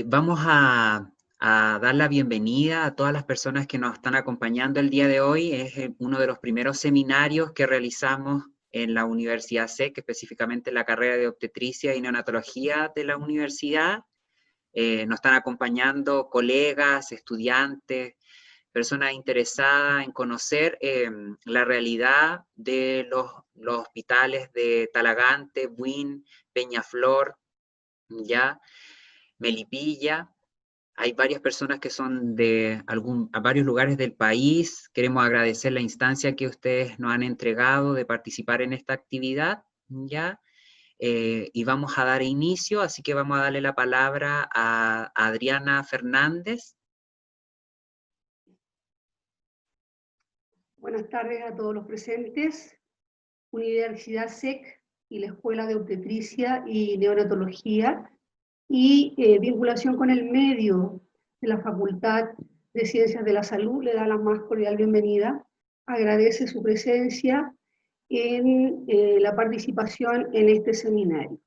Vamos a dar la bienvenida a todas las personas que nos están acompañando el día de hoy. Es uno de los primeros seminarios que realizamos en la Universidad SEC, específicamente en la carrera de obstetricia y neonatología de la universidad. Nos están acompañando colegas, estudiantes, personas interesadas en conocer la realidad de los hospitales de Talagante, Buin, Peñaflor, ya, Melipilla. Hay varias personas que son de varios lugares del país. Queremos agradecer la instancia que ustedes nos han entregado de participar en esta actividad, ¿ya? Y vamos a dar inicio, así que vamos a darle la palabra a Adriana Fernández. Buenas tardes a todos los presentes. Universidad SEC y la Escuela de Obstetricia y Neonatología y vinculación con el medio de la Facultad de Ciencias de la Salud le da la más cordial bienvenida. Agradece su presencia en la participación en este seminario.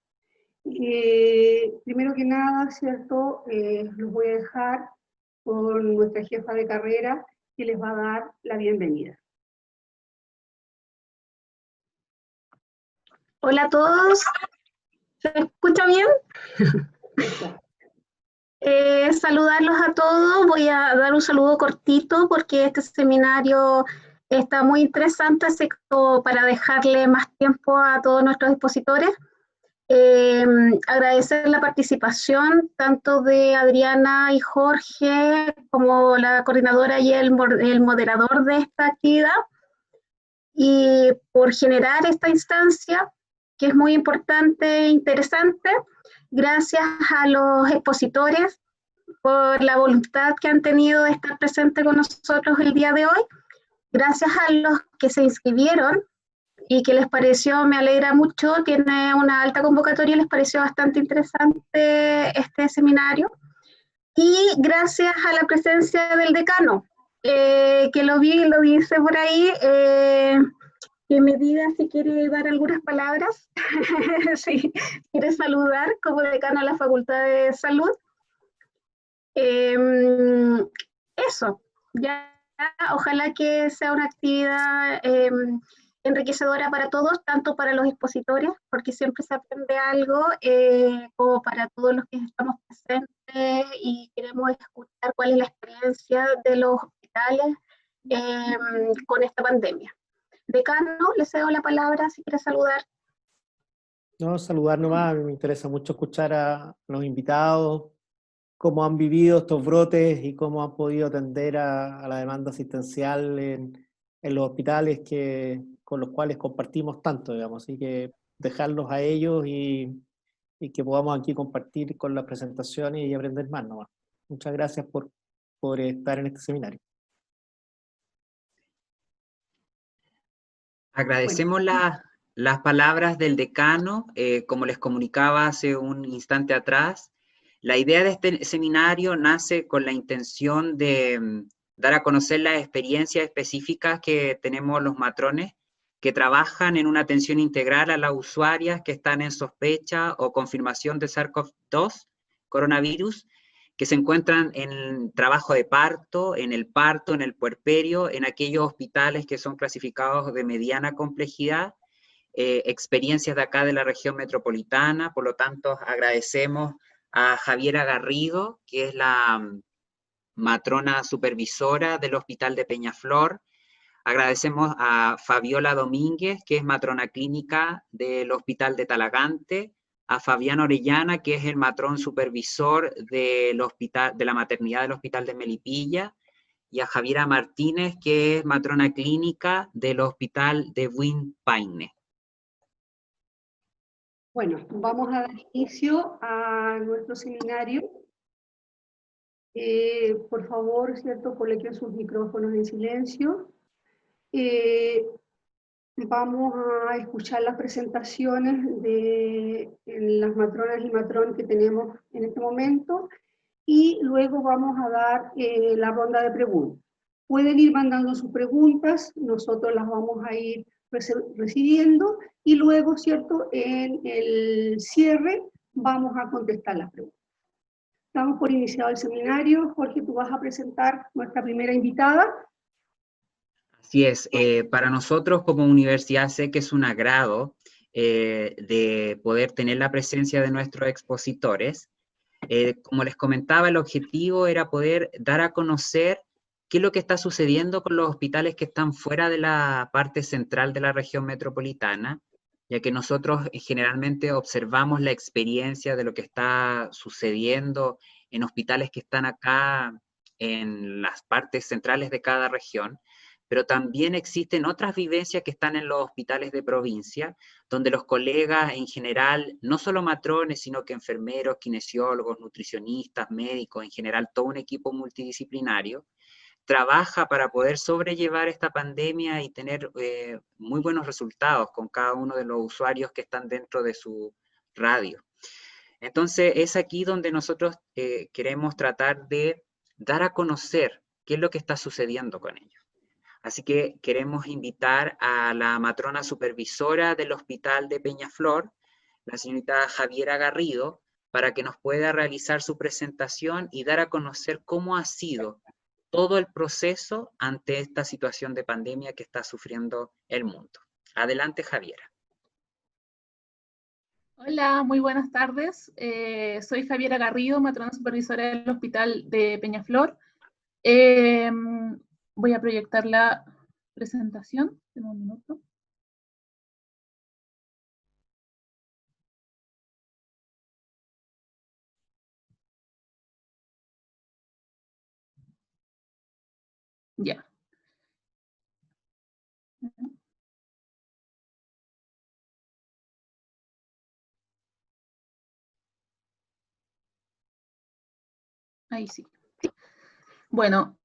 Primero que nada, ¿cierto? Los voy a dejar con nuestra jefa de carrera que les va a dar la bienvenida. Hola a todos, ¿se escucha bien? Saludarlos a todos, voy a dar un saludo cortito porque este seminario está muy interesante, así como para dejarle más tiempo a todos nuestros expositores. Agradecer la participación tanto de Adriana y Jorge como la coordinadora y el moderador de esta actividad, y por generar esta instancia que es muy importante e interesante. Gracias a los expositores por la voluntad que han tenido de estar presentes con nosotros el día de hoy. Gracias a los que se inscribieron y que les pareció, me alegra mucho, tiene una alta convocatoria y les pareció bastante interesante este seminario. Y gracias a la presencia del decano, que lo dice por ahí, que me diga si quiere dar algunas palabras, si quiere saludar como decano de la Facultad de Salud. Eso, ya, ojalá que sea una actividad enriquecedora para todos, tanto para los expositores, porque siempre se aprende algo, como para todos los que estamos presentes y queremos escuchar cuál es la experiencia de los hospitales con esta pandemia. Decano, le cedo la palabra si quiere saludar. No, saludar nomás, me interesa mucho escuchar a los invitados, cómo han vivido estos brotes y cómo han podido atender a la demanda asistencial en los hospitales con los cuales compartimos tanto, digamos. Así que dejarlos a ellos y que podamos aquí compartir con las presentaciones y aprender más nomás. Muchas gracias por estar en este seminario. Agradecemos las palabras del decano. Como les comunicaba hace un instante atrás, la idea de este seminario nace con la intención de dar a conocer las experiencias específicas que tenemos los matrones que trabajan en una atención integral a las usuarias que están en sospecha o confirmación de SARS-CoV-2, coronavirus, que se encuentran en trabajo de parto, en el puerperio, en aquellos hospitales que son clasificados de mediana complejidad, experiencias de acá de la región metropolitana. Por lo tanto, agradecemos a Javiera Garrido, que es la matrona supervisora del Hospital de Peñaflor. Agradecemos a Fabiola Domínguez, que es matrona clínica del Hospital de Talagante, a Fabián Orellana, que es el matrón supervisor de la maternidad del Hospital de Melipilla, y a Javiera Martínez, que es matrona clínica del Hospital de Buin Paine. Bueno, vamos a dar inicio a nuestro seminario. Por favor, ¿cierto? Coloquen sus micrófonos en silencio. Vamos a escuchar las presentaciones de las matronas y matrones que tenemos en este momento y luego vamos a dar la ronda de preguntas. Pueden ir mandando sus preguntas, nosotros las vamos a ir recibiendo y luego, ¿cierto? En el cierre vamos a contestar las preguntas. Estamos por iniciar el seminario. Jorge, tú vas a presentar nuestra primera invitada. Así es, para nosotros como universidad sé que es un agrado de poder tener la presencia de nuestros expositores. Como les comentaba, el objetivo era poder dar a conocer qué es lo que está sucediendo con los hospitales que están fuera de la parte central de la región metropolitana, ya que nosotros generalmente observamos la experiencia de lo que está sucediendo en hospitales que están acá en las partes centrales de cada región, pero también existen otras vivencias que están en los hospitales de provincia, donde los colegas en general, no solo matrones, sino que enfermeros, kinesiólogos, nutricionistas, médicos, en general todo un equipo multidisciplinario, trabaja para poder sobrellevar esta pandemia y tener muy buenos resultados con cada uno de los usuarios que están dentro de su radio. Entonces es aquí donde nosotros queremos tratar de dar a conocer qué es lo que está sucediendo con ellos. Así que queremos invitar a la matrona supervisora del Hospital de Peñaflor, la señorita Javiera Garrido, para que nos pueda realizar su presentación y dar a conocer cómo ha sido todo el proceso ante esta situación de pandemia que está sufriendo el mundo. Adelante, Javiera. Hola, muy buenas tardes. Soy Javiera Garrido, matrona supervisora del Hospital de Peñaflor. Voy a proyectar la presentación. En un minuto. Ya. Ahí sí. Bueno,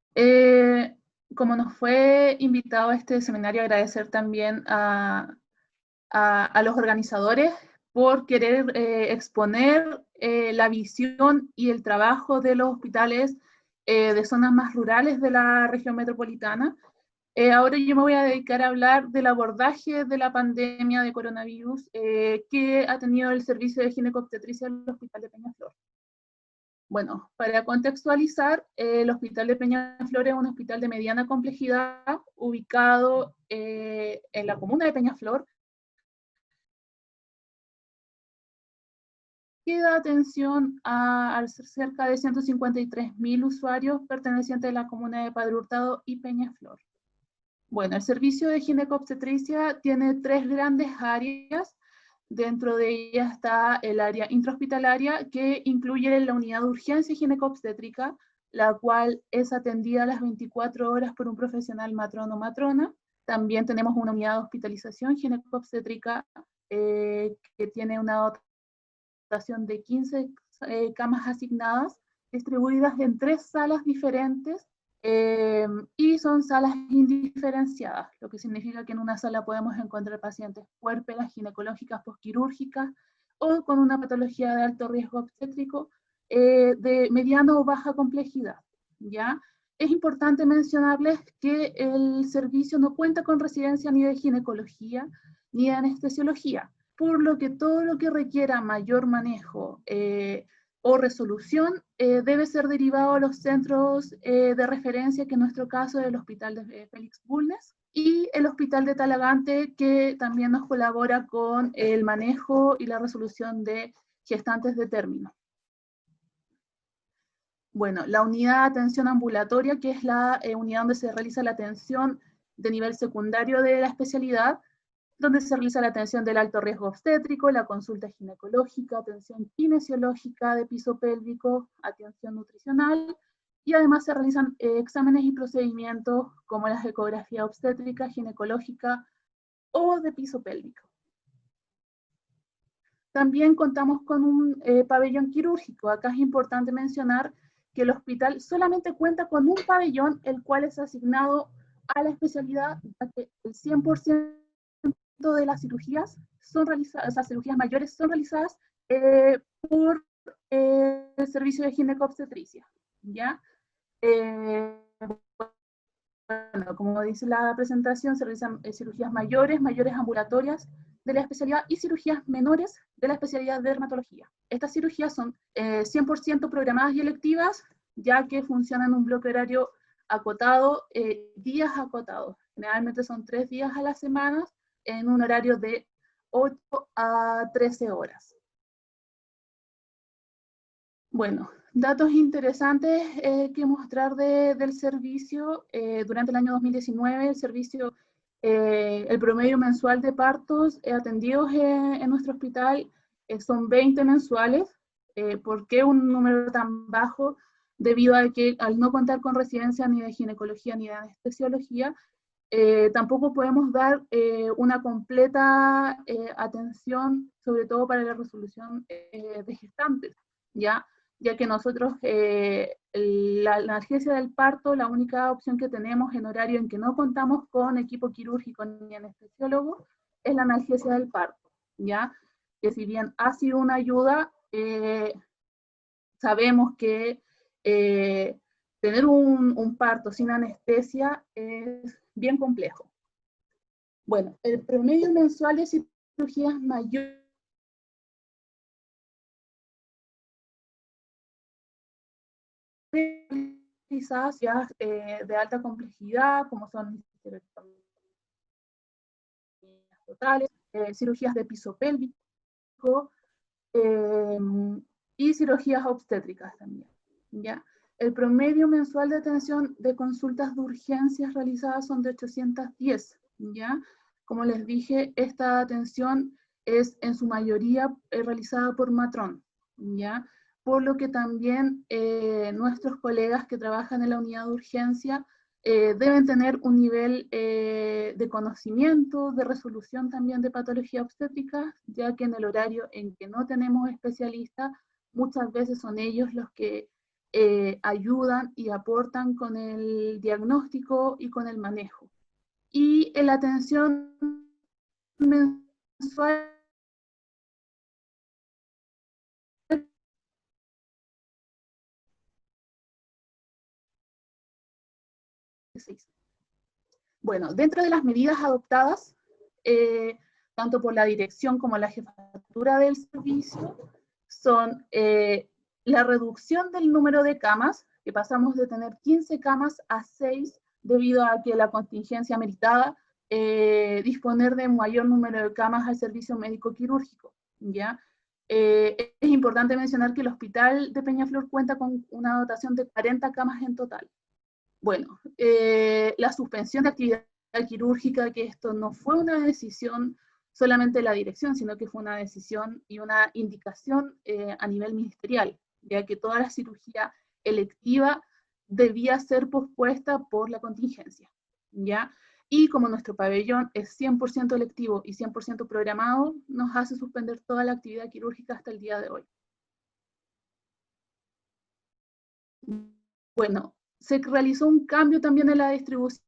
como nos fue invitado a este seminario, agradecer también a los organizadores por querer exponer la visión y el trabajo de los hospitales de zonas más rurales de la región metropolitana. Ahora yo me voy a dedicar a hablar del abordaje de la pandemia de coronavirus que ha tenido el servicio de ginecobstetricia del Hospital de Peñaflor. Bueno, para contextualizar, el Hospital de Peñaflor es un hospital de mediana complejidad ubicado en la comuna de Peñaflor, que da atención a cerca de 153.000 usuarios pertenecientes a la comuna de Padre Hurtado y Peñaflor. Bueno, el servicio de ginecobstetricia tiene 3 grandes áreas. Dentro de ellas está el área intrahospitalaria, que incluye la unidad de urgencia ginecobstétrica, la cual es atendida a las 24 horas por un profesional matrono o matrona. También tenemos una unidad de hospitalización ginecobstétrica que tiene una dotación de 15 camas asignadas, distribuidas en 3 salas diferentes, y son salas indiferenciadas, lo que significa que en una sala podemos encontrar pacientes puérperas, ginecológicas, posquirúrgicas, o con una patología de alto riesgo obstétrico de mediana o baja complejidad, ¿ya? Es importante mencionarles que el servicio no cuenta con residencia ni de ginecología ni de anestesiología, por lo que todo lo que requiera mayor manejo o resolución debe ser derivado a los centros de referencia, que en nuestro caso es el Hospital de Félix Bulnes y el Hospital de Talagante, que también nos colabora con el manejo y la resolución de gestantes de término. Bueno, la unidad de atención ambulatoria, que es la unidad donde se realiza la atención de nivel secundario de la especialidad, donde se realiza la atención del alto riesgo obstétrico, la consulta ginecológica, atención kinesiológica de piso pélvico, atención nutricional, y además se realizan exámenes y procedimientos como la ecografía obstétrica, ginecológica o de piso pélvico. También contamos con un pabellón quirúrgico. Acá es importante mencionar que el hospital solamente cuenta con un pabellón, el cual es asignado a la especialidad, ya que el 100% de las cirugías son realizadas, esas cirugías mayores son realizadas por el servicio de ginecobstetricia, ¿ya? Bueno, como dice la presentación, se realizan cirugías mayores ambulatorias, de la especialidad y cirugías menores de la especialidad de dermatología. Estas cirugías son 100% programadas y electivas, ya que funcionan en un bloque horario acotado, días acotados. Generalmente son 3 días a la semana, en un horario de 8 a 13 horas. Bueno, datos interesantes que mostrar del servicio. Durante el año 2019, el servicio, el promedio mensual de partos atendidos en nuestro hospital son 20 mensuales. ¿Por qué un número tan bajo? Debido a que al no contar con residencia ni de ginecología ni de anestesiología, tampoco podemos dar una completa atención, sobre todo para la resolución de gestantes, ya que nosotros, la analgesia del parto, la única opción que tenemos en horario en que no contamos con equipo quirúrgico ni anestesiólogo, es la analgesia del parto, ya que si bien ha sido una ayuda, sabemos que tener un parto sin anestesia es bien complejo. Bueno, el promedio mensual de cirugías mayores realizadas de alta complejidad, como son totales, cirugías de piso pélvico y cirugías obstétricas también, ¿ya? El promedio mensual de atención de consultas de urgencias realizadas son de 810, ¿ya? Como les dije, esta atención es en su mayoría realizada por matrón, ¿ya? Por lo que también nuestros colegas que trabajan en la unidad de urgencia deben tener un nivel de conocimiento, de resolución también de patología obstétrica, ya que en el horario en que no tenemos especialistas, muchas veces son ellos los que ayudan y aportan con el diagnóstico y con el manejo. Y en la atención mensual Bueno, dentro de las medidas adoptadas, tanto por la dirección como la jefatura del servicio, son la reducción del número de camas, que pasamos de tener 15 camas a 6, debido a que la contingencia ameritaba disponer de mayor número de camas al servicio médico quirúrgico, ¿ya? Es importante mencionar que el hospital de Peñaflor cuenta con una dotación de 40 camas en total. Bueno, la suspensión de actividad quirúrgica, que esto no fue una decisión solamente de la dirección, sino que fue una decisión y una indicación a nivel ministerial, ya que toda la cirugía electiva debía ser pospuesta por la contingencia, ¿ya? Y como nuestro pabellón es 100% electivo y 100% programado, nos hace suspender toda la actividad quirúrgica hasta el día de hoy. Bueno, se realizó un cambio también en la distribución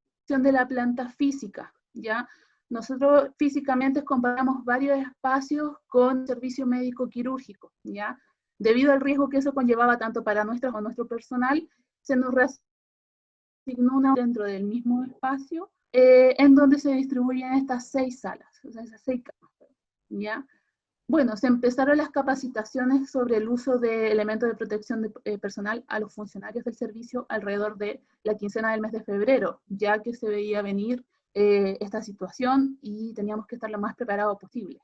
de la planta física, ¿ya? Nosotros físicamente comparamos varios espacios con servicio médico quirúrgico, ¿ya? Debido al riesgo que eso conllevaba tanto para nuestro personal, se nos reasignó una dentro del mismo espacio en donde se distribuyen estas 6 salas, o sea, esas 6 camas, ¿ya? Bueno, se empezaron las capacitaciones sobre el uso de elementos de protección personal a los funcionarios del servicio alrededor de la quincena del mes de febrero, ya que se veía venir esta situación y teníamos que estar lo más preparados posible.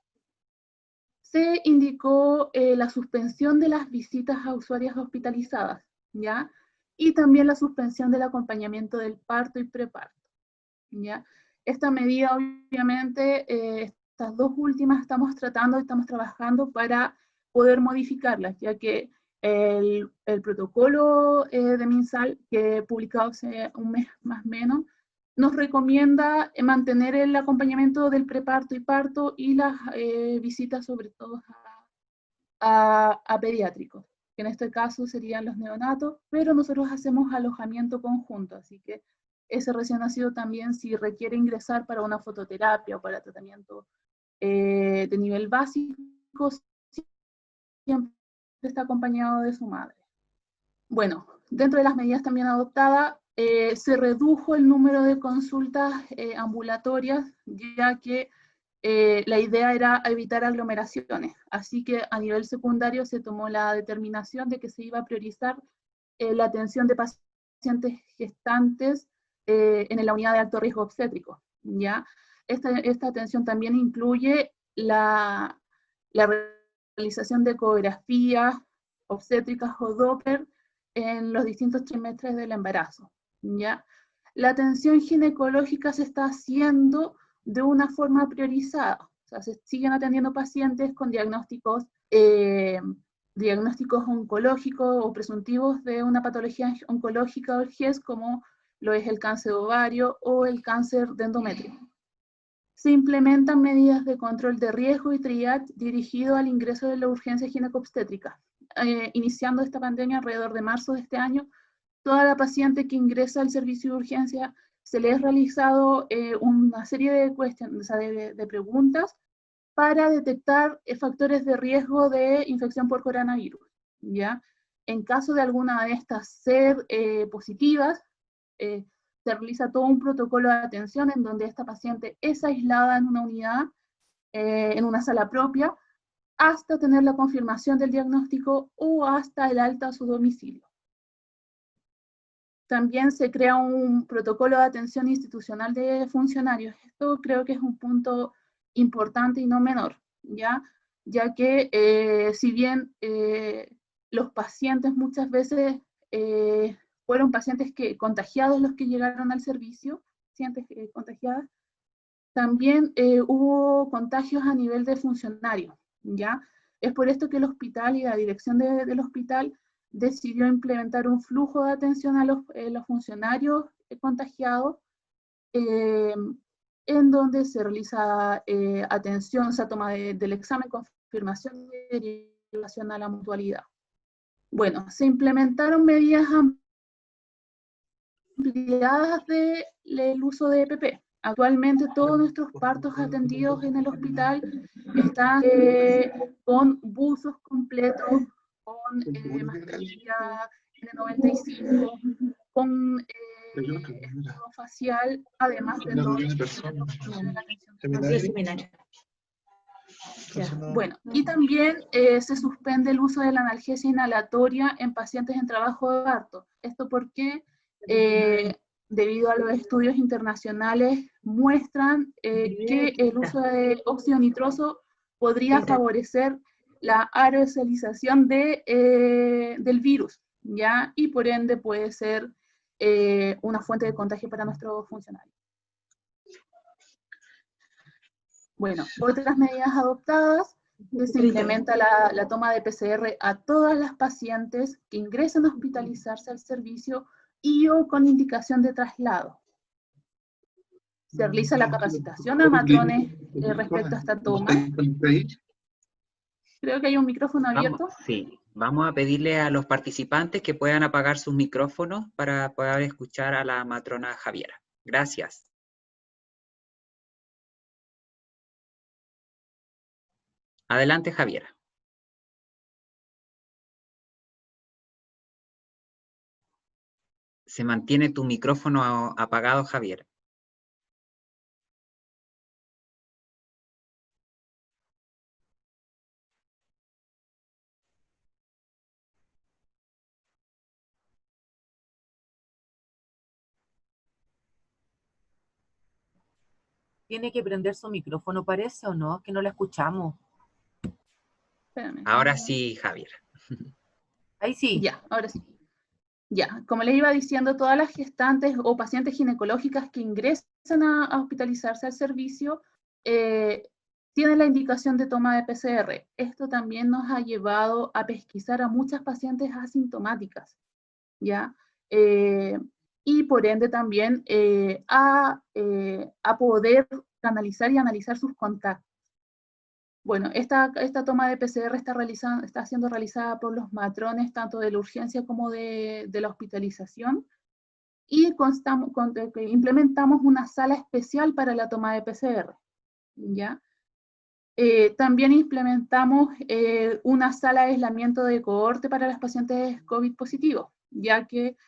Se indicó la suspensión de las visitas a usuarias hospitalizadas, ¿ya? Y también la suspensión del acompañamiento del parto y preparto, ¿ya? Esta medida, obviamente, estas dos últimas estamos trabajando para poder modificarlas, ya que el protocolo de MinSal, que he publicado hace un mes más o menos, nos recomienda mantener el acompañamiento del preparto y parto y las visitas sobre todo a pediátricos, que en este caso serían los neonatos, pero nosotros hacemos alojamiento conjunto, así que ese recién nacido también, si requiere ingresar para una fototerapia o para tratamiento de nivel básico, siempre está acompañado de su madre. Bueno, dentro de las medidas también adoptadas, se redujo el número de consultas ambulatorias, ya que la idea era evitar aglomeraciones. Así que a nivel secundario se tomó la determinación de que se iba a priorizar la atención de pacientes gestantes en la unidad de alto riesgo obstétrico, ¿ya? Esta atención también incluye la realización de ecografías obstétricas o Doppler en los distintos trimestres del embarazo, ¿ya? La atención ginecológica se está haciendo de una forma priorizada, o sea, se siguen atendiendo pacientes con diagnósticos oncológicos o presuntivos de una patología oncológica o GES, como lo es el cáncer de ovario o el cáncer de endometrio. Se implementan medidas de control de riesgo y triage dirigido al ingreso de la urgencia ginecobstétrica. Iniciando esta pandemia alrededor de marzo de este año, toda la paciente que ingresa al servicio de urgencia se le ha realizado una serie de cuestiones, o sea, de preguntas para detectar factores de riesgo de infección por coronavirus, ¿ya? En caso de alguna de estas ser positivas, se realiza todo un protocolo de atención en donde esta paciente es aislada en una unidad, en una sala propia, hasta tener la confirmación del diagnóstico o hasta el alta a su domicilio. También se crea un protocolo de atención institucional de funcionarios. Esto creo que es un punto importante y no menor, ya que si bien los pacientes muchas veces fueron pacientes contagiados los que llegaron al servicio, pacientes contagiadas, también hubo contagios a nivel de funcionarios, ¿ya? Es por esto que el hospital y la dirección del hospital decidió implementar un flujo de atención a los funcionarios contagiados, en donde se realiza atención, o sea, toma del examen, confirmación y derivación a la mutualidad. Bueno, se implementaron medidas ampliadas del uso de EPP. Actualmente todos nuestros partos atendidos en el hospital están con buzos completos, con mascarilla N95, con escudo facial, además de todo la atención. Bueno, y también se suspende el uso de la analgesia inhalatoria en pacientes en trabajo de parto. ¿Esto porque debido a los estudios internacionales, muestran que el uso de óxido nitroso podría favorecer la aerosolización del virus, ¿ya? Y por ende puede ser una fuente de contagio para nuestros funcionarios. Bueno, otras medidas adoptadas, que se implementa la toma de PCR a todas las pacientes que ingresen a hospitalizarse al servicio y o con indicación de traslado. Se realiza la capacitación a matrones respecto a esta toma. Creo que hay un micrófono abierto. Sí, vamos a pedirle a los participantes que puedan apagar sus micrófonos para poder escuchar a la matrona Javiera. Gracias. Adelante, Javiera. Se mantiene tu micrófono apagado, Javiera. Tiene que prender su micrófono, parece, ¿o no? Que no la escuchamos. Espérame. Ahora sí, Javiera. Ahí sí. Ya, ahora sí. Ya, como les iba diciendo, todas las gestantes o pacientes ginecológicas que ingresan a hospitalizarse al servicio tienen la indicación de toma de PCR. Esto también nos ha llevado a pesquisar a muchas pacientes asintomáticas, ¿ya? Y por ende también a poder analizar y analizar sus contactos. Bueno, esta toma de PCR está siendo realizada por los matrones tanto de la urgencia como de la hospitalización, y implementamos una sala especial para la toma de PCR, ¿ya? También implementamos una sala de aislamiento de cohorte para los pacientes COVID positivos, ya que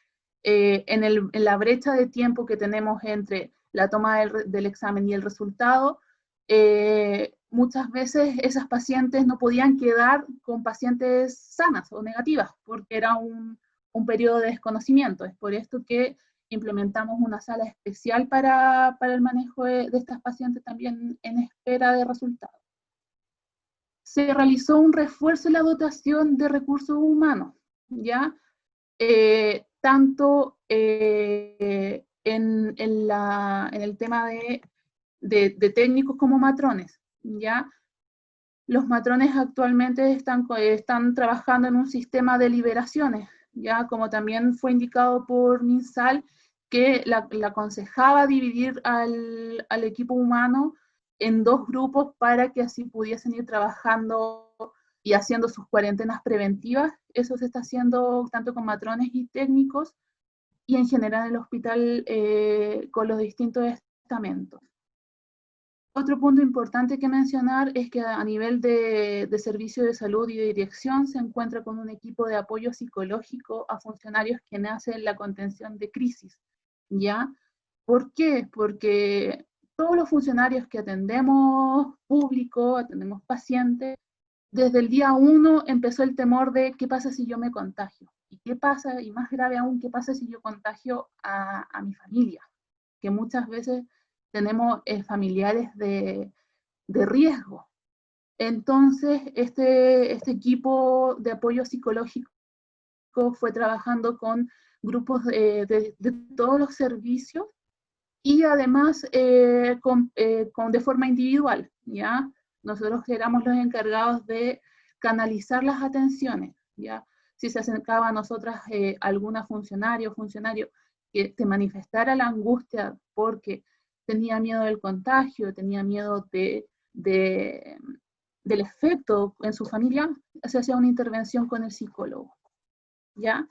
en la brecha de tiempo que tenemos entre la toma del examen y el resultado, muchas veces esas pacientes no podían quedar con pacientes sanas o negativas, porque era un periodo de desconocimiento. Es por esto que implementamos una sala especial para el manejo de estas pacientes también en espera de resultados. Se realizó un refuerzo en la dotación de recursos humanos, ¿ya? Tanto en el tema de técnicos como matrones, ¿ya? Los matrones actualmente están trabajando en un sistema de liberaciones, ya como también fue indicado por MinSal, que la aconsejaba dividir al equipo humano en 2 grupos para que así pudiesen ir trabajando y haciendo sus cuarentenas preventivas. Eso se está haciendo tanto con matrones y técnicos, y en general en el hospital con los distintos estamentos. Otro punto importante que mencionar es que a nivel de servicio de salud y de dirección se encuentra con un equipo de apoyo psicológico a funcionarios que hacen la contención de crisis, ¿ya? ¿Por qué? Porque todos los funcionarios que atendemos público, atendemos pacientes, desde el día 1 empezó el temor de qué pasa si yo me contagio, y qué pasa, y más grave aún, qué pasa si yo contagio a mi familia, que muchas veces tenemos familiares de riesgo. Entonces, este equipo de apoyo psicológico fue trabajando con grupos de todos los servicios, y además de forma individual, ¿ya? Nosotros éramos los encargados de canalizar las atenciones, ¿ya? Si se acercaba a nosotras alguna funcionario o funcionario que te manifestara la angustia porque tenía miedo del contagio, tenía miedo del efecto en su familia, se hacía una intervención con el psicólogo, ¿ya?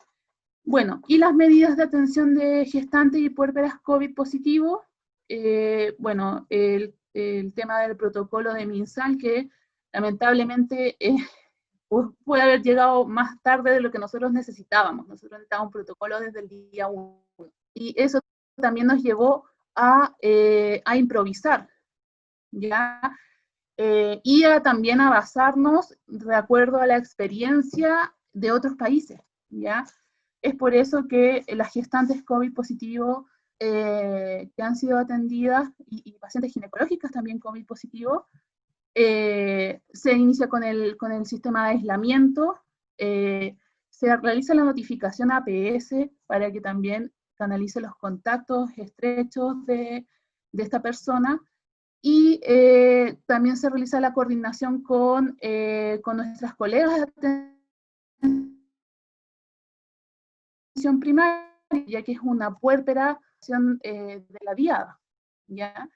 Bueno, y las medidas de atención de gestantes y puérperas COVID positivo, bueno, el tema del protocolo de MinSal, que lamentablemente puede haber llegado más tarde de lo que nosotros necesitábamos. Nosotros necesitábamos un protocolo desde el día 1. Y eso también nos llevó a improvisar, ¿ya? Y también a basarnos de acuerdo a la experiencia de otros países, ¿ya? Es por eso que las gestantes COVID positivo que han sido atendidas, y pacientes ginecológicas también COVID positivo, se inicia con el sistema de aislamiento, se realiza la notificación a APS para que también canalice los contactos estrechos de esta persona, y también se realiza la coordinación con nuestras colegas de atención primaria, ya que es una puerperación de la viada, ¿ya?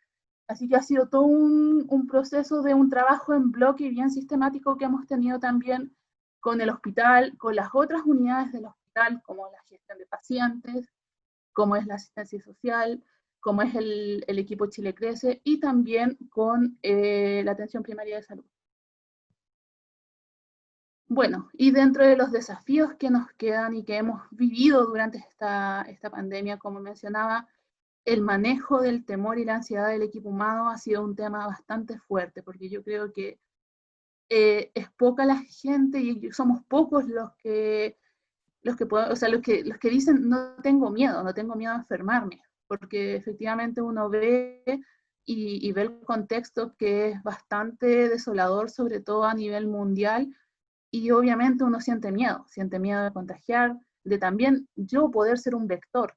Así que ha sido todo un proceso de un trabajo en bloque bien sistemático que hemos tenido también con el hospital, con las otras unidades del hospital, como la gestión de pacientes, como es la asistencia social, como es el equipo Chile Crece, y también con la atención primaria de salud. Bueno, y dentro de los desafíos que nos quedan y que hemos vivido durante esta pandemia, como mencionaba, el manejo del temor y la ansiedad del equipo humano ha sido un tema bastante fuerte, porque yo creo que es poca la gente y somos pocos los que dicen no tengo miedo a enfermarme, porque efectivamente uno ve y ve el contexto que es bastante desolador, sobre todo a nivel mundial, y obviamente uno siente miedo de contagiar, de también yo poder ser un vector.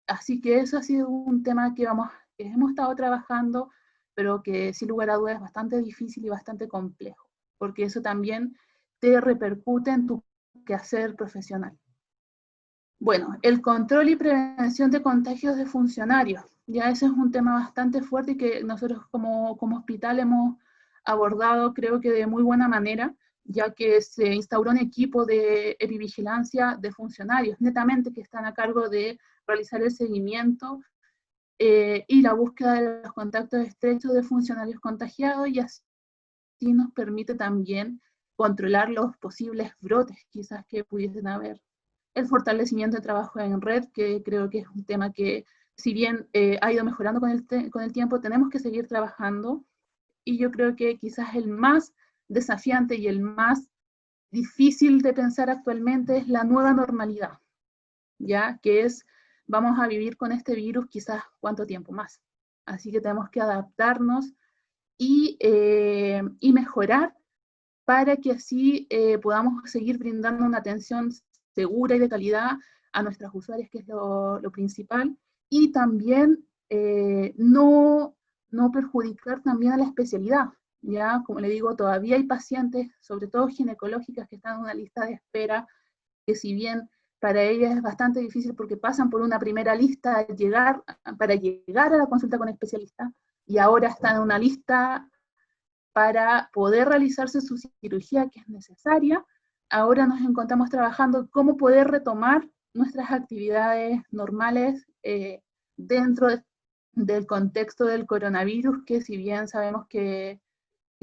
Así que eso ha sido un tema que hemos estado trabajando, pero que sin lugar a dudas es bastante difícil y bastante complejo, porque eso también te repercute en tu quehacer profesional. Bueno, el control y prevención de contagios de funcionarios. Ya ese es un tema bastante fuerte y que nosotros como hospital hemos abordado, creo que de muy buena manera, ya que se instauró un equipo de epivigilancia de funcionarios, netamente, que están a cargo de realizar el seguimiento y la búsqueda de los contactos estrechos de funcionarios contagiados, y así nos permite también controlar los posibles brotes quizás que pudiesen haber. El fortalecimiento de trabajo en red, que creo que es un tema que, si bien ha ido mejorando con el tiempo, tenemos que seguir trabajando. y yo creo que quizás el más desafiante y el más difícil de pensar actualmente es la nueva normalidad, ¿ya? Que es, vamos a vivir con este virus quizás cuánto tiempo más. Así que tenemos que adaptarnos y mejorar para que así podamos seguir brindando una atención segura y de calidad a nuestros usuarios, que es lo principal, y también no perjudicar también a la especialidad. Ya, como le digo, todavía hay pacientes, sobre todo ginecológicas, que están en una lista de espera, que si bien para ellas es bastante difícil porque pasan por una primera lista para llegar a la consulta con especialista, y ahora están en una lista para poder realizarse su cirugía que es necesaria. Ahora nos encontramos trabajando cómo poder retomar nuestras actividades normales dentro del contexto del coronavirus, que si bien sabemos que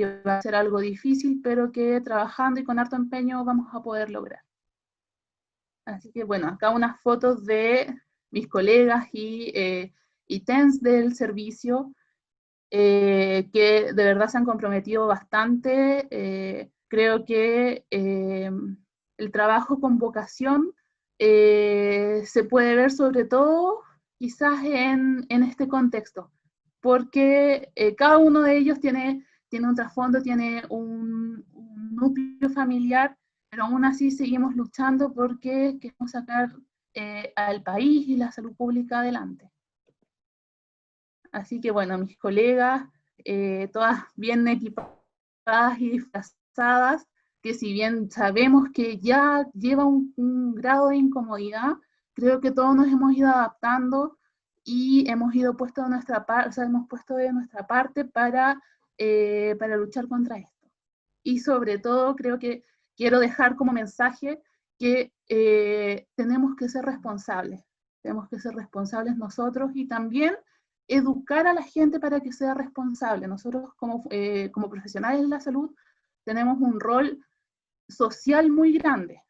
va a ser algo difícil, pero que trabajando y con harto empeño vamos a poder lograr. Así que bueno, acá unas fotos de mis colegas y TENS del servicio, que de verdad se han comprometido bastante. Creo que el trabajo con vocación se puede ver sobre todo quizás en este contexto, porque cada uno de ellos tiene un trasfondo, tiene un núcleo familiar, pero aún así seguimos luchando porque queremos sacar al país y la salud pública adelante. Así que bueno, mis colegas, todas bien equipadas y disfrazadas, que si bien sabemos que ya lleva un grado de incomodidad, creo que todos nos hemos ido adaptando y hemos ido puesto de nuestra parte, o sea, hemos puesto de nuestra parte para luchar contra esto. Y sobre todo creo que quiero dejar como mensaje que tenemos que ser responsables nosotros, y también educar a la gente para que sea responsable. Nosotros como profesionales de la salud tenemos un rol social muy grande.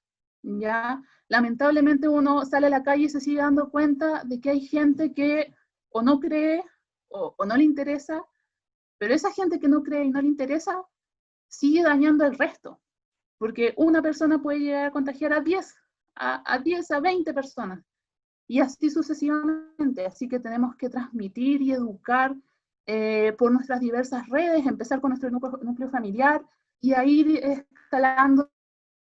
Ya, lamentablemente uno sale a la calle y se sigue dando cuenta de que hay gente que o no cree o no le interesa, pero esa gente que no cree y no le interesa sigue dañando al resto, porque una persona puede llegar a contagiar a 10, a 20 personas, y así sucesivamente. Así que tenemos que transmitir y educar por nuestras diversas redes, empezar con nuestro núcleo familiar y a ir escalando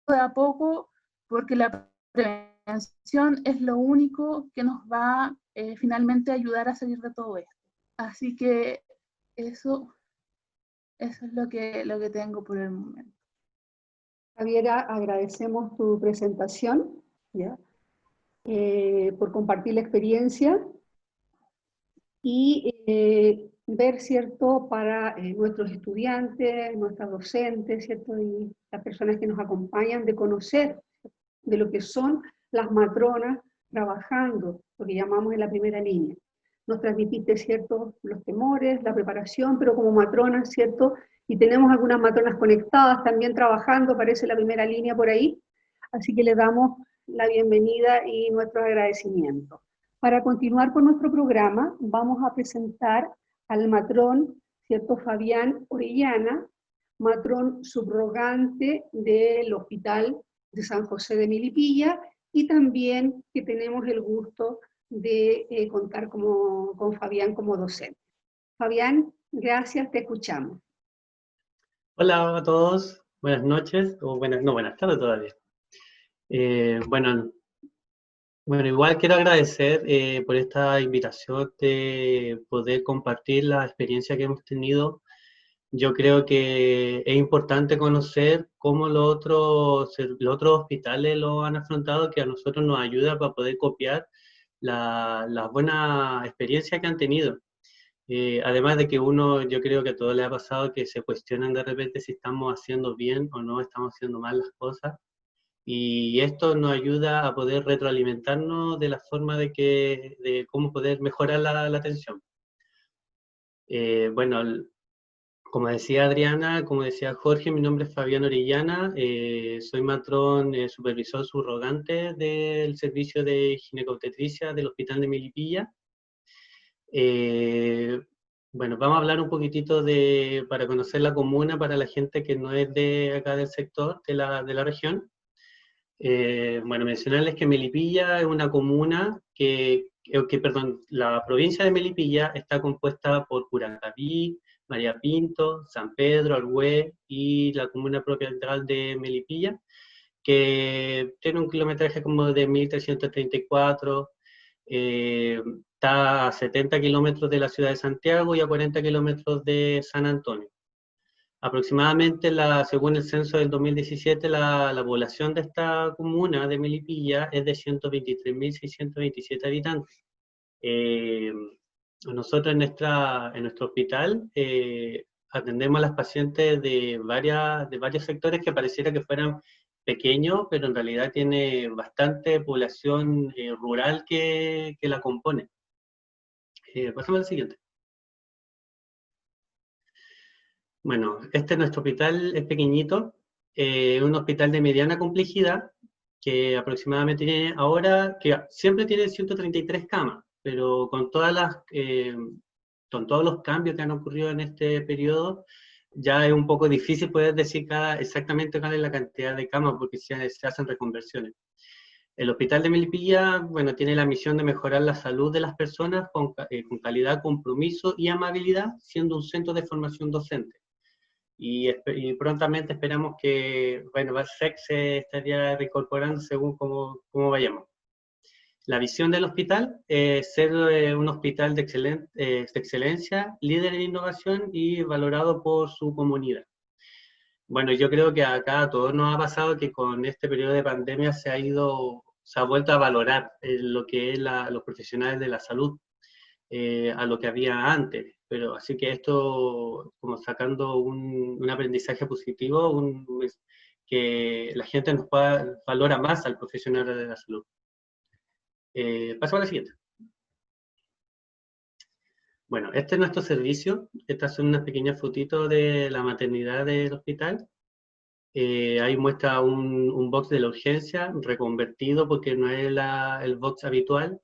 de a poco, porque la prevención es lo único que nos va finalmente a ayudar a salir de todo esto. Así que eso es lo que tengo por el momento. Javiera, agradecemos tu presentación, ¿ya? Por compartir la experiencia y ver, ¿cierto?, para nuestros estudiantes, nuestras docentes, ¿cierto?, y las personas que nos acompañan, de conocer de lo que son las matronas trabajando, lo que llamamos en la primera línea. Nos transmitiste, ¿cierto?, los temores, la preparación, pero como matronas, ¿cierto?, y tenemos algunas matronas conectadas también trabajando, parece la primera línea por ahí, así que les damos la bienvenida y nuestros agradecimientos. Para continuar con nuestro programa, vamos a presentar al matrón, ¿cierto?, Fabián Orellana, matrón subrogante del Hospital de San José de Melipilla, y también que tenemos el gusto de contar con Fabián como docente. Fabián, gracias, te escuchamos. Hola a todos, buenas noches, o buenas tardes todavía. Bueno, igual quiero agradecer por esta invitación de poder compartir la experiencia que hemos tenido. Yo creo que es importante conocer cómo los otros hospitales lo han afrontado, que a nosotros nos ayuda para poder copiar la buena experiencia que han tenido. Además de que yo creo que a todos les ha pasado que se cuestionan de repente si estamos haciendo bien o no estamos haciendo mal las cosas. Y esto nos ayuda a poder retroalimentarnos de la forma de cómo poder mejorar la atención. Bueno, como decía Adriana, como decía Jorge, mi nombre es Fabián Orellana, soy matrón supervisor subrogante del servicio de ginecobstetricia del Hospital de Melipilla. Bueno, vamos a hablar un poquitito para conocer la comuna, para la gente que no es de acá del sector, de la región. Bueno, mencionarles que Melipilla es una comuna perdón, la provincia de Melipilla está compuesta por Curacaví, María Pinto, San Pedro, Argüé y la comuna propietaria de Melipilla, que tiene un kilometraje como de 1.334, está a 70 kilómetros de la ciudad de Santiago y a 40 kilómetros de San Antonio. Aproximadamente, según el censo del 2017, la población de esta comuna de Melipilla es de 123.627 habitantes. Nosotros en nuestro hospital atendemos a las pacientes de varios sectores que pareciera que fueran pequeños, pero en realidad tiene bastante población rural que la compone. Pasamos al siguiente. Bueno, este es nuestro hospital, es pequeñito, un hospital de mediana complejidad, que aproximadamente tiene ahora, que siempre tiene 133 camas, pero con con todos los cambios que han ocurrido en este periodo, ya es un poco difícil poder decir exactamente cuál es la cantidad de camas, porque se hacen reconversiones. El Hospital de Melipilla, bueno, tiene la misión de mejorar la salud de las personas con calidad, compromiso y amabilidad, siendo un centro de formación docente. Y prontamente esperamos que, bueno, SEC se estaría reincorporando según cómo vayamos. La visión del hospital es ser un hospital de excelencia, líder en innovación y valorado por su comunidad. Bueno, yo creo que acá a todos nos ha pasado que con este periodo de pandemia se ha vuelto a valorar lo que es los profesionales de la salud, a lo que había antes. Pero así que esto, como sacando un aprendizaje positivo, que la gente valora más al profesional de la salud. Pasamos a la siguiente. Bueno, este es nuestro servicio. Estas son unas pequeñas fotitos de la maternidad del hospital. Ahí muestra un box de la urgencia reconvertido porque no es el box habitual.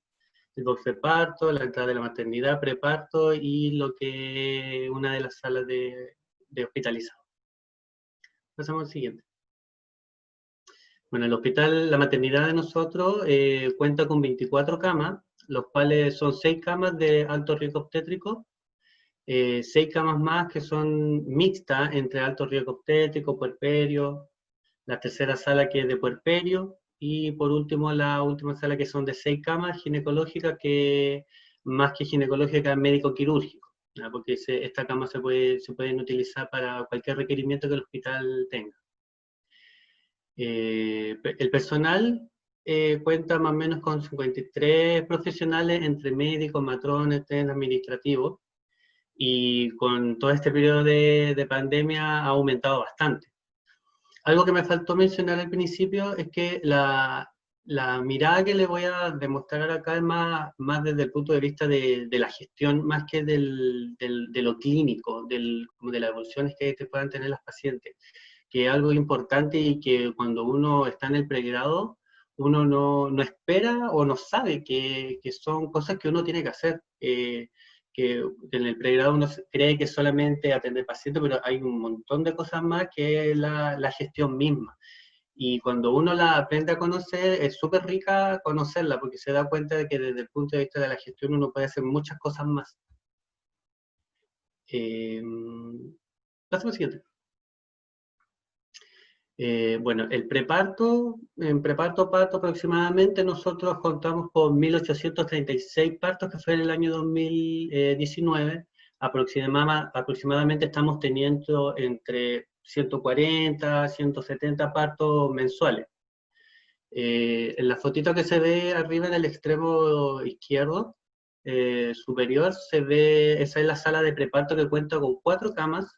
El box de parto, la entrada de la maternidad, preparto y una de las salas de hospitalizado. Pasamos al siguiente. Bueno, el hospital, la maternidad de nosotros cuenta con 24 camas, los cuales son 6 camas de alto riesgo obstétrico, 6 camas más que son mixtas entre alto riesgo obstétrico, puerperio, la tercera sala que es de puerperio, y por último la última sala que son de 6 camas ginecológicas, que más que ginecológica, médico quirúrgico, ¿no? Porque esta cama se pueden utilizar para cualquier requerimiento que el hospital tenga. El personal cuenta más o menos con 53 profesionales entre médicos, matrones, administrativos, y con todo este periodo de pandemia ha aumentado bastante. Algo que me faltó mencionar al principio es que la mirada que le voy a demostrar acá es más desde el punto de vista de la gestión, más que de lo clínico, como de las evoluciones que puedan tener las pacientes, que es algo importante y que cuando uno está en el pregrado, uno no espera o no sabe que son cosas que uno tiene que hacer. Que en el pregrado uno cree que solamente atender pacientes, pero hay un montón de cosas más que es la gestión misma. Y cuando uno la aprende a conocer, es súper rica conocerla, porque se da cuenta de que desde el punto de vista de la gestión uno puede hacer muchas cosas más. Pasemos al siguiente. Bueno, el preparto, en preparto parto aproximadamente nosotros contamos con 1.836 partos, que fue en el año 2019. Aproximadamente estamos teniendo entre 140 a 170 partos mensuales. En la fotito que se ve arriba en el extremo izquierdo superior, se ve, esa es la sala de preparto que cuenta con 4 camas.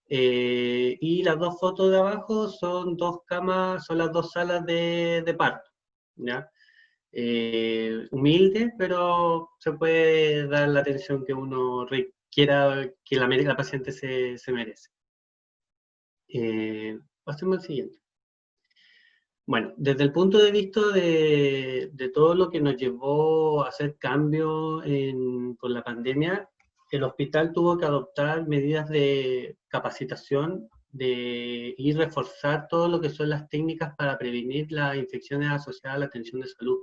Y las 2 fotos de abajo son 2 camas, son las 2 salas de parto, ¿ya? Humilde, pero se puede dar la atención que uno requiera, que la paciente se merece. Pasemos al siguiente. Bueno, desde el punto de vista de todo lo que nos llevó a hacer cambios por la pandemia, el hospital tuvo que adoptar medidas de capacitación y reforzar todo lo que son las técnicas para prevenir las infecciones asociadas a la atención de salud.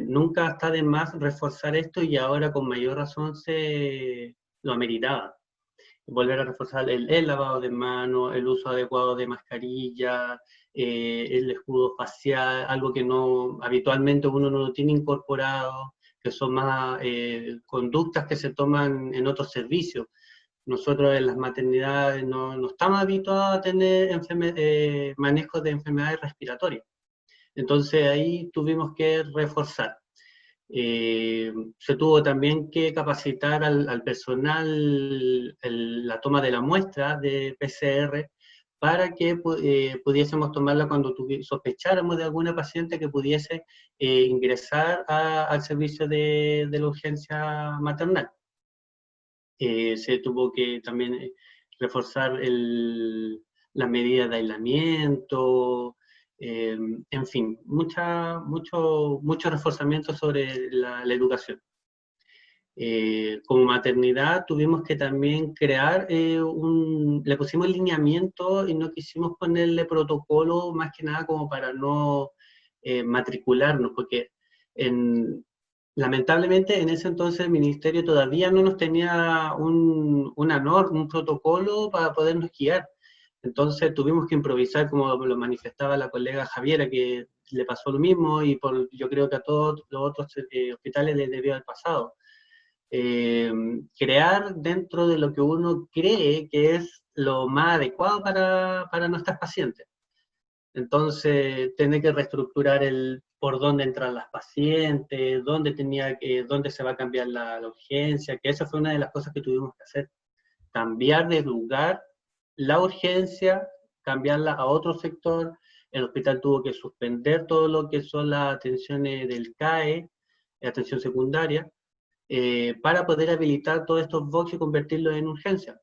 Nunca está de más reforzar esto y ahora con mayor razón se lo ameritaba. Volver a reforzar el lavado de manos, el uso adecuado de mascarilla, el escudo facial, algo que no habitualmente uno no lo tiene incorporado, que son más conductas que se toman en otros servicios. Nosotros en las maternidades no estamos habituados a tener manejos de enfermedades respiratorias. Entonces ahí tuvimos que reforzar. Se tuvo también que capacitar al personal la toma de la muestra de PCR para que pudiésemos tomarla cuando sospecháramos de alguna paciente que pudiese ingresar al servicio de la urgencia maternal. Se tuvo que también reforzar las medidas de aislamiento, en fin, mucho reforzamiento sobre la educación. Como maternidad tuvimos que también crear, le pusimos lineamiento y no quisimos ponerle protocolo más que nada como para no matricularnos, porque lamentablemente en ese entonces el ministerio todavía no nos tenía un protocolo para podernos guiar. Entonces tuvimos que improvisar, como lo manifestaba la colega Javiera, que le pasó lo mismo y yo creo que a todos los otros hospitales les debió haber pasado. Crear dentro de lo que uno cree que es lo más adecuado para nuestras pacientes. Entonces, tener que reestructurar por dónde entran las pacientes, dónde se va a cambiar la urgencia, que esa fue una de las cosas que tuvimos que hacer. Cambiar de lugar la urgencia, cambiarla a otro sector. El hospital tuvo que suspender todo lo que son las atenciones del CAE, atención secundaria, para poder habilitar todos estos box y convertirlos en urgencia.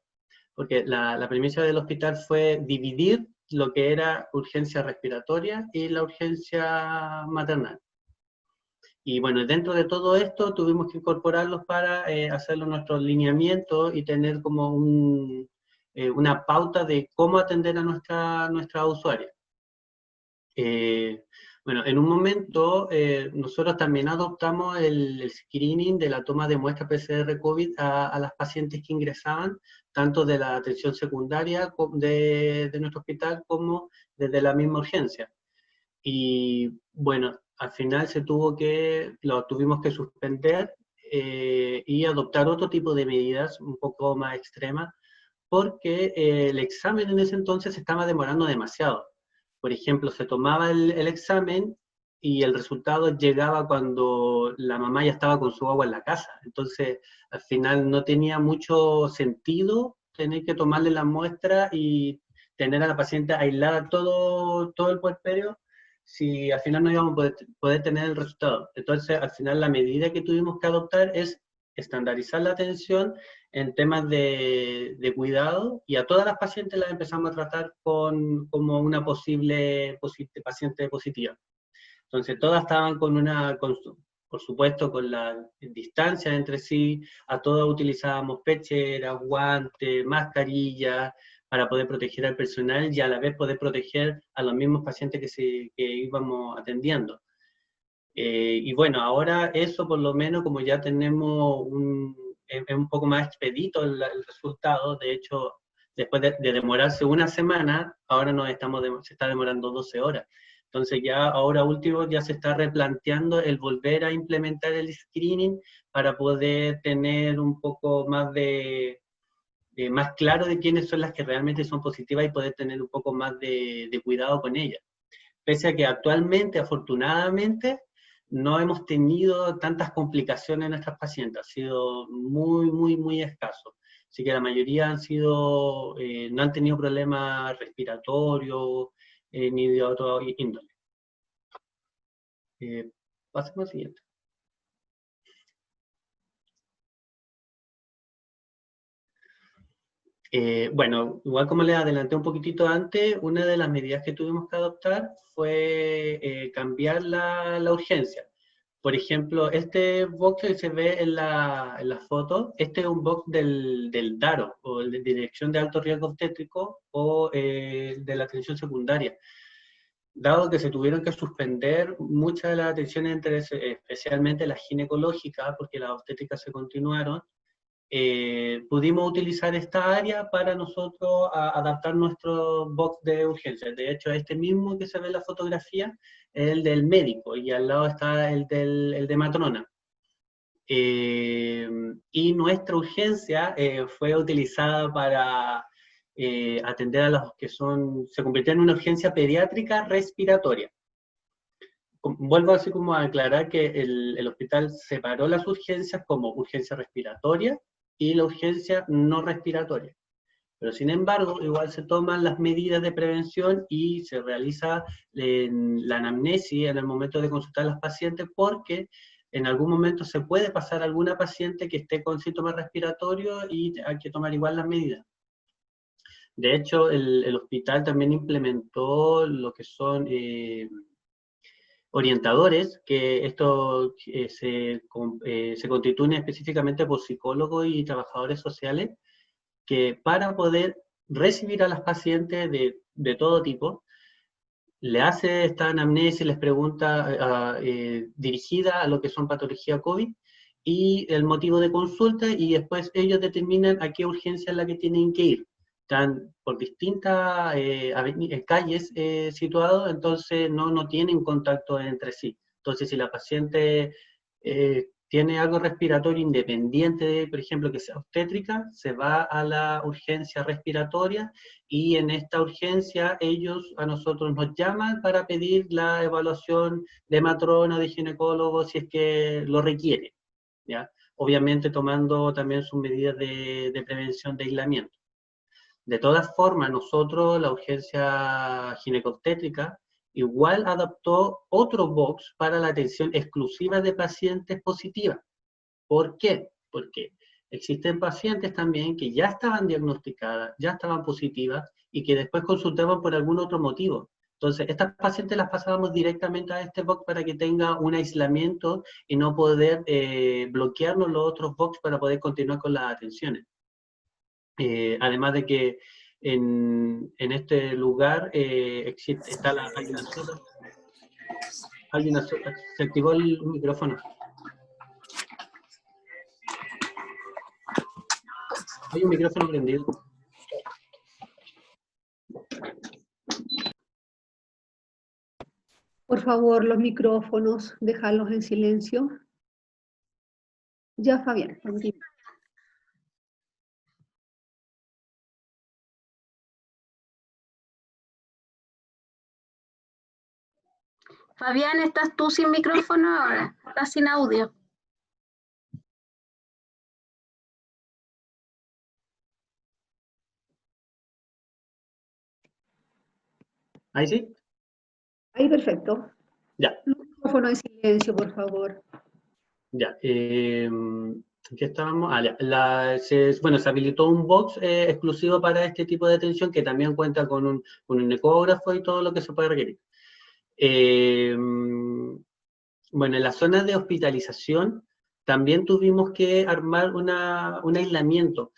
Porque la premisa del hospital fue dividir lo que era urgencia respiratoria y la urgencia maternal. Y bueno, dentro de todo esto tuvimos que incorporarlos para hacerlo nuestros lineamientos y tener como una pauta de cómo atender a nuestra usuaria. Bueno, en un momento nosotros también adoptamos el screening de la toma de muestra PCR COVID a las pacientes que ingresaban, tanto de la atención secundaria de nuestro hospital como desde la misma urgencia. Y bueno, al final lo tuvimos que suspender y adoptar otro tipo de medidas un poco más extremas, porque el examen en ese entonces se estaba demorando demasiado. Por ejemplo, se tomaba el examen y el resultado llegaba cuando la mamá ya estaba con su agua en la casa. Entonces, al final no tenía mucho sentido tener que tomarle la muestra y tener a la paciente aislada todo el puerperio si al final no íbamos a poder tener el resultado. Entonces, al final la medida que tuvimos que adoptar es estandarizar la atención en temas de cuidado, y a todas las pacientes las empezamos a tratar como una posible paciente positiva. Entonces todas estaban por supuesto con la distancia entre sí, a todas utilizábamos pecheras, guantes, mascarillas, para poder proteger al personal y a la vez poder proteger a los mismos pacientes que íbamos atendiendo. Y bueno, ahora eso por lo menos, como ya tenemos es un poco más expedito el resultado. De hecho, después de demorarse una semana, ahora se está demorando 12 horas. Entonces ya ahora último ya se está replanteando el volver a implementar el screening para poder tener un poco más más claro de quiénes son las que realmente son positivas y poder tener un poco más de cuidado con ellas. Pese a que actualmente, afortunadamente, no hemos tenido tantas complicaciones en nuestras pacientes, ha sido muy escaso. Así que la mayoría no han tenido problemas respiratorios ni de otro índole. Pasemos al siguiente. Bueno, igual como les adelanté un poquitito antes, una de las medidas que tuvimos que adoptar fue cambiar la urgencia, Por ejemplo, este box que se ve en la foto, este es un box del DARO, o de Dirección de Alto Riesgo Obstétrico, o de la atención secundaria. Dado que se tuvieron que suspender muchas de las atenciones, especialmente las ginecológicas, porque las obstétricas se continuaron, pudimos utilizar esta área para nosotros adaptar nuestro box de urgencias. De hecho, este mismo que se ve en la fotografía es el del médico, y al lado está el de matrona. Y nuestra urgencia fue utilizada para atender a los que se convirtió en una urgencia pediátrica respiratoria. Vuelvo así como a aclarar que el hospital separó las urgencias como urgencia respiratoria y la urgencia no respiratoria. Pero sin embargo, igual se toman las medidas de prevención y se realiza la anamnesis en el momento de consultar a las pacientes, porque en algún momento se puede pasar alguna paciente que esté con síntomas respiratorios y hay que tomar igual las medidas. De hecho, el hospital también implementó lo que son orientadores, que esto se constituyen específicamente por psicólogos y trabajadores sociales, que para poder recibir a las pacientes de todo tipo, le hace esta anamnesis, les pregunta dirigida a lo que son patología COVID, y el motivo de consulta, y después ellos determinan a qué urgencia es la que tienen que ir. Están por distintas calles situados, entonces no tienen contacto entre sí. Entonces, si la paciente tiene algo respiratorio independiente de, por ejemplo, que sea obstétrica, se va a la urgencia respiratoria, y en esta urgencia ellos a nosotros nos llaman para pedir la evaluación de matrona, de ginecólogo, si es que lo requiere, ¿ya? Obviamente tomando también sus medidas de prevención de aislamiento. De todas formas, nosotros, la urgencia ginecobstétrica, igual adaptó otro box para la atención exclusiva de pacientes positivas. ¿Por qué? Porque existen pacientes también que ya estaban diagnosticadas, ya estaban positivas, y que después consultaban por algún otro motivo. Entonces, estas pacientes las pasábamos directamente a este box para que tenga un aislamiento y no poder bloquearnos los otros box para poder continuar con las atenciones. Además de que en este lugar se activó el micrófono. Hay un micrófono prendido. Por favor, los micrófonos, dejarlos en silencio. Ya, Fabián, continúa. Fabián, ¿estás tú sin micrófono ahora? ¿Estás sin audio? ¿Ahí sí? Ahí, perfecto. Ya. Los micrófonos en silencio, por favor. Ya. ¿Qué estábamos? Ya. Se habilitó un box exclusivo para este tipo de atención, que también cuenta con un ecógrafo y todo lo que se puede requerir. Bueno, en la zona de hospitalización también tuvimos que armar un aislamiento.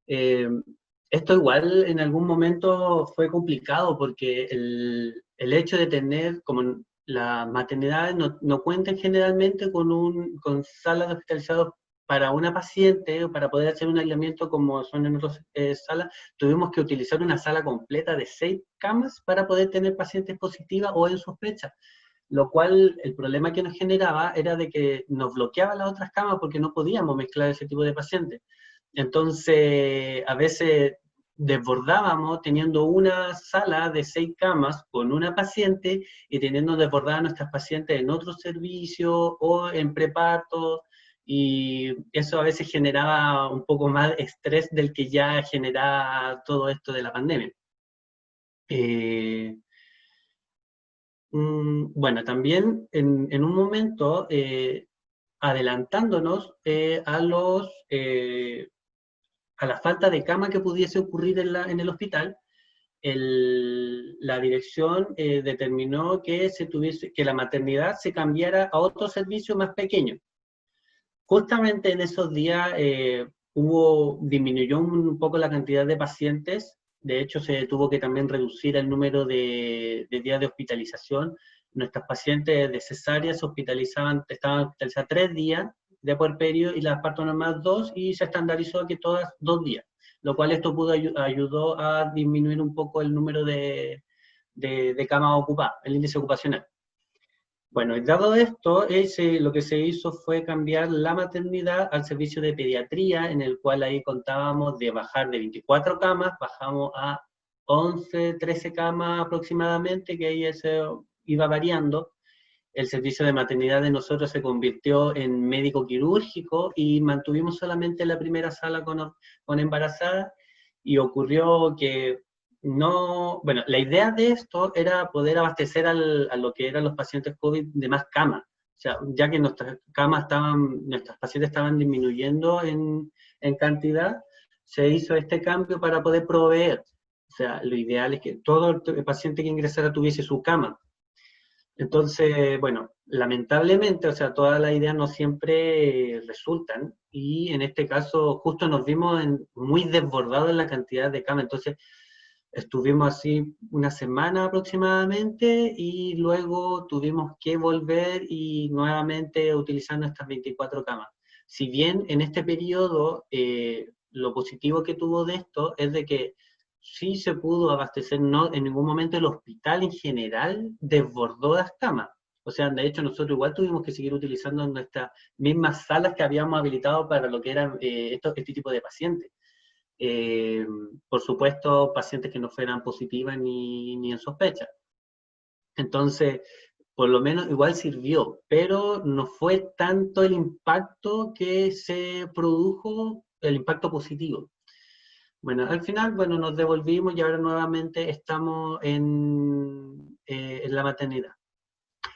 Esto igual en algún momento fue complicado, porque el hecho de tener, como las maternidades no cuentan generalmente con salas de hospitalizados para una paciente, o para poder hacer un aislamiento como son en otras salas, tuvimos que utilizar una sala completa de 6 camas para poder tener pacientes positivas o en sospecha. Lo cual, el problema que nos generaba era de que nos bloqueaban las otras camas porque no podíamos mezclar ese tipo de pacientes. Entonces, a veces desbordábamos teniendo una sala de 6 camas con una paciente, y teniendo desbordadas nuestras pacientes en otros servicios o en preparto, y eso a veces generaba un poco más estrés del que ya generaba todo esto de la pandemia. Bueno, también en un momento, adelantándonos a la falta de cama que pudiese ocurrir en el hospital, la dirección determinó que la maternidad se cambiara a otro servicio más pequeño. Justamente en esos días disminuyó un poco la cantidad de pacientes. De hecho, se tuvo que también reducir el número de días de hospitalización. Nuestras pacientes de cesárea estaban hospitalizadas 3 días de puerperio y las parto normal 2, y se estandarizó que todas 2 días, lo cual esto ayudó a disminuir un poco el número de camas ocupadas, el índice ocupacional. Bueno, y dado esto, lo que se hizo fue cambiar la maternidad al servicio de pediatría, en el cual ahí contábamos de bajar de 24 camas, bajamos a 11, 13 camas aproximadamente, que ahí se iba variando. El servicio de maternidad de nosotros se convirtió en médico quirúrgico y mantuvimos solamente la primera sala con embarazadas, y ocurrió que bueno, la idea de esto era poder abastecer a lo que eran los pacientes COVID de más camas. O sea, ya que nuestras pacientes estaban disminuyendo en cantidad, se hizo este cambio para poder proveer. O sea, lo ideal es que todo el paciente que ingresara tuviese su cama. Entonces, bueno, lamentablemente, o sea, todas las ideas no siempre resultan, y en este caso justo nos vimos muy desbordados en la cantidad de camas. Entonces, estuvimos así una semana aproximadamente, y luego tuvimos que volver y nuevamente utilizar nuestras 24 camas. Si bien en este periodo, lo positivo que tuvo de esto es de que sí se pudo abastecer, no en ningún momento el hospital en general desbordó las camas. O sea, de hecho nosotros igual tuvimos que seguir utilizando nuestras mismas salas que habíamos habilitado para lo que eran este tipo de pacientes. Por supuesto, pacientes que no fueran positivas ni en sospecha. Entonces, por lo menos igual sirvió, pero no fue tanto el impacto que se produjo, el impacto positivo. Bueno, al final, bueno, nos devolvimos y ahora nuevamente estamos en la maternidad.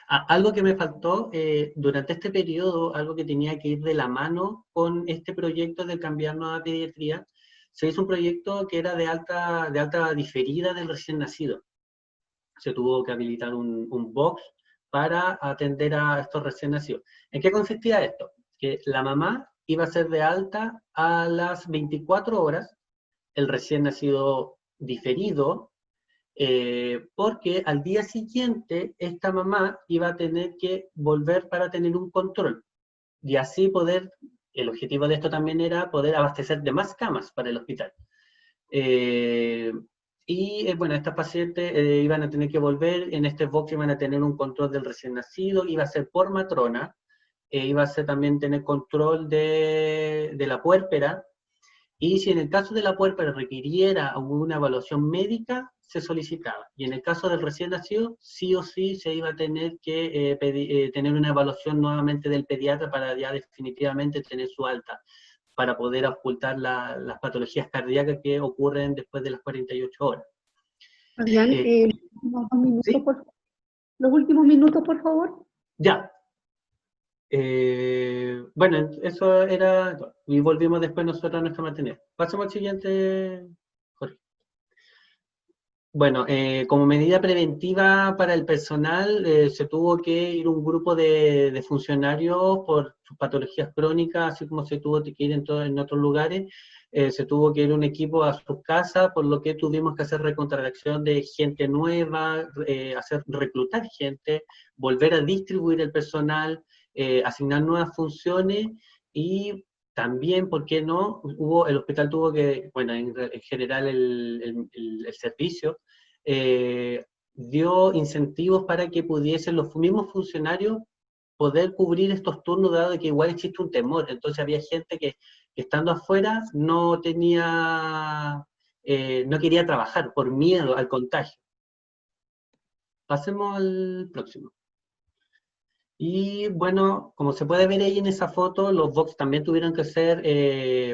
Algo que me faltó durante este periodo, algo que tenía que ir de la mano con este proyecto de cambiarnos a pediatría, se hizo un proyecto que era de alta diferida del recién nacido. Se tuvo que habilitar un box para atender a estos recién nacidos. ¿En qué consistía esto? Que la mamá iba a ser de alta a las 24 horas, el recién nacido diferido, porque al día siguiente esta mamá iba a tener que volver para tener un control, y así el objetivo de esto también era poder abastecer de más camas para el hospital. Bueno, estas pacientes iban a tener que volver, en este box iban a tener un control del recién nacido, iba a ser por matrona, iba a ser también tener control de la puérpera, y si en el caso de la puérpera requiriera una evaluación médica, se solicitaba. Y en el caso del recién nacido, sí o sí se iba a tener que tener una evaluación nuevamente del pediatra para ya definitivamente tener su alta, para poder ocultar las patologías cardíacas que ocurren después de las 48 horas. Adrián, ¿sí? Los últimos minutos, por favor. Ya. Bueno, eso era, y volvimos después nosotros a nuestra maternidad. Pasemos al siguiente, Jorge. Bueno, como medida preventiva para el personal, se tuvo que ir un grupo de funcionarios por sus patologías crónicas, así como se tuvo que ir en otros lugares. Se tuvo que ir un equipo a sus casas, por lo que tuvimos que hacer recontratación de gente nueva, reclutar gente, volver a distribuir el personal, asignar nuevas funciones, y también, ¿por qué no? El hospital tuvo que, bueno, en general el servicio dio incentivos para que pudiesen los mismos funcionarios poder cubrir estos turnos, dado que igual existe un temor. Entonces había gente que estando afuera no quería trabajar por miedo al contagio. Pasemos al próximo. Y bueno, como se puede ver ahí en esa foto, los box también tuvieron que ser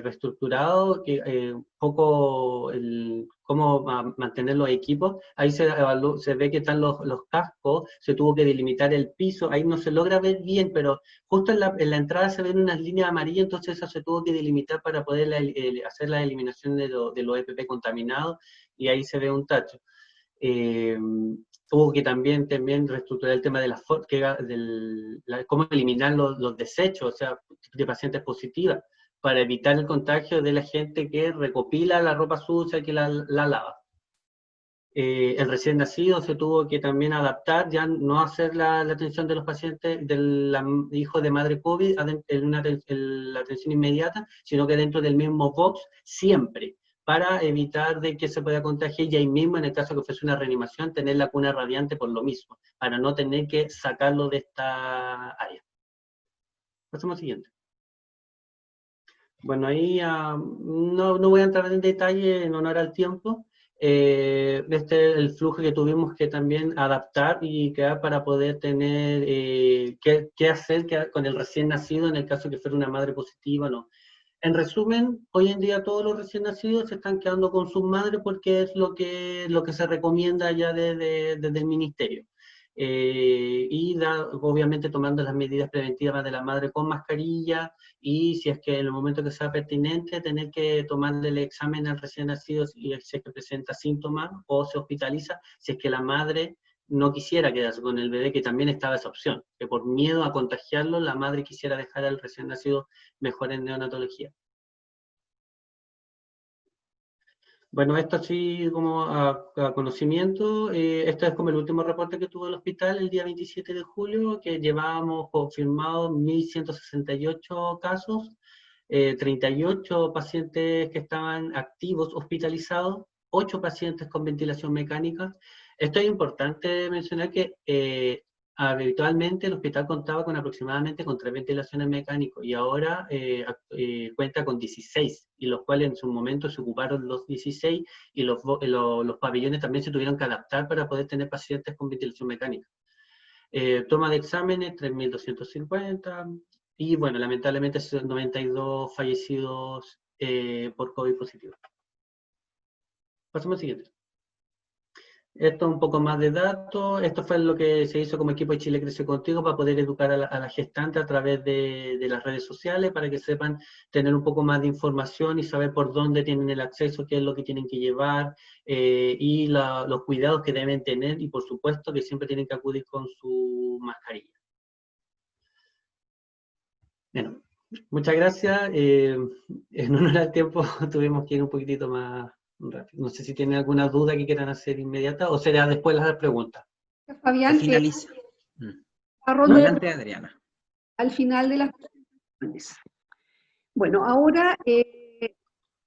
reestructurados, un poco cómo mantener los equipos. Ahí se ve que están los cascos, se tuvo que delimitar el piso, ahí no se logra ver bien, pero justo en la entrada se ven unas líneas amarillas, entonces eso se tuvo que delimitar para poder hacer la eliminación de los EPP contaminados, y ahí se ve un tacho. Hubo que también reestructurar el tema de cómo eliminar los desechos, o sea, de pacientes positivas, para evitar el contagio de la gente que recopila la ropa sucia, que la lava. El recién nacido se tuvo que también adaptar, ya no hacer la atención de los pacientes, del hijo de madre COVID, en la atención inmediata, sino que dentro del mismo box, siempre, para evitar de que se pueda contagiar, y ahí mismo, en el caso que fuese una reanimación, tener la cuna radiante por lo mismo, para no tener que sacarlo de esta área. Pasamos al siguiente. Bueno, ahí no voy a entrar en detalle en honor al tiempo. Este es el flujo que tuvimos que también adaptar y crear para poder tener qué hacer con el recién nacido en el caso que fuera una madre positiva o no. En resumen, hoy en día todos los recién nacidos se están quedando con sus madres porque es lo que se recomienda ya desde el ministerio. Obviamente tomando las medidas preventivas de la madre con mascarilla, y si es que en el momento que sea pertinente, tener que tomarle el examen al recién nacido si es que presenta síntomas o se hospitaliza, si es que la madre no quisiera quedarse con el bebé, que también estaba esa opción, que por miedo a contagiarlo, la madre quisiera dejar al recién nacido mejor en neonatología. Bueno, esto sí como a conocimiento, esto es como el último reporte que tuvo el hospital el día 27 de julio, que llevábamos confirmados 1.168 casos, 38 pacientes que estaban activos hospitalizados, 8 pacientes con ventilación mecánica. Esto es importante mencionar que habitualmente el hospital contaba con aproximadamente con 3 ventilaciones mecánicas y ahora cuenta con 16, y los cuales en su momento se ocuparon los 16 y los pabellones también se tuvieron que adaptar para poder tener pacientes con ventilación mecánica. Toma de exámenes, 3.250, y bueno, lamentablemente 92 fallecidos por COVID positivo. Pasamos al siguiente. Esto es un poco más de datos. Esto fue lo que se hizo como equipo de Chile Crece Contigo para poder educar a la gestante a través de las redes sociales, para que sepan tener un poco más de información y saber por dónde tienen el acceso, qué es lo que tienen que llevar, y los cuidados que deben tener, y por supuesto que siempre tienen que acudir con su mascarilla. Bueno, muchas gracias. En honor al tiempo tuvimos que ir un poquitito más rápido. No sé si tienen alguna duda que quieran hacer inmediata o será después las preguntas. Fabián, Finaliza. Adelante, Adriana. Al final de las presentaciones. Bueno, ahora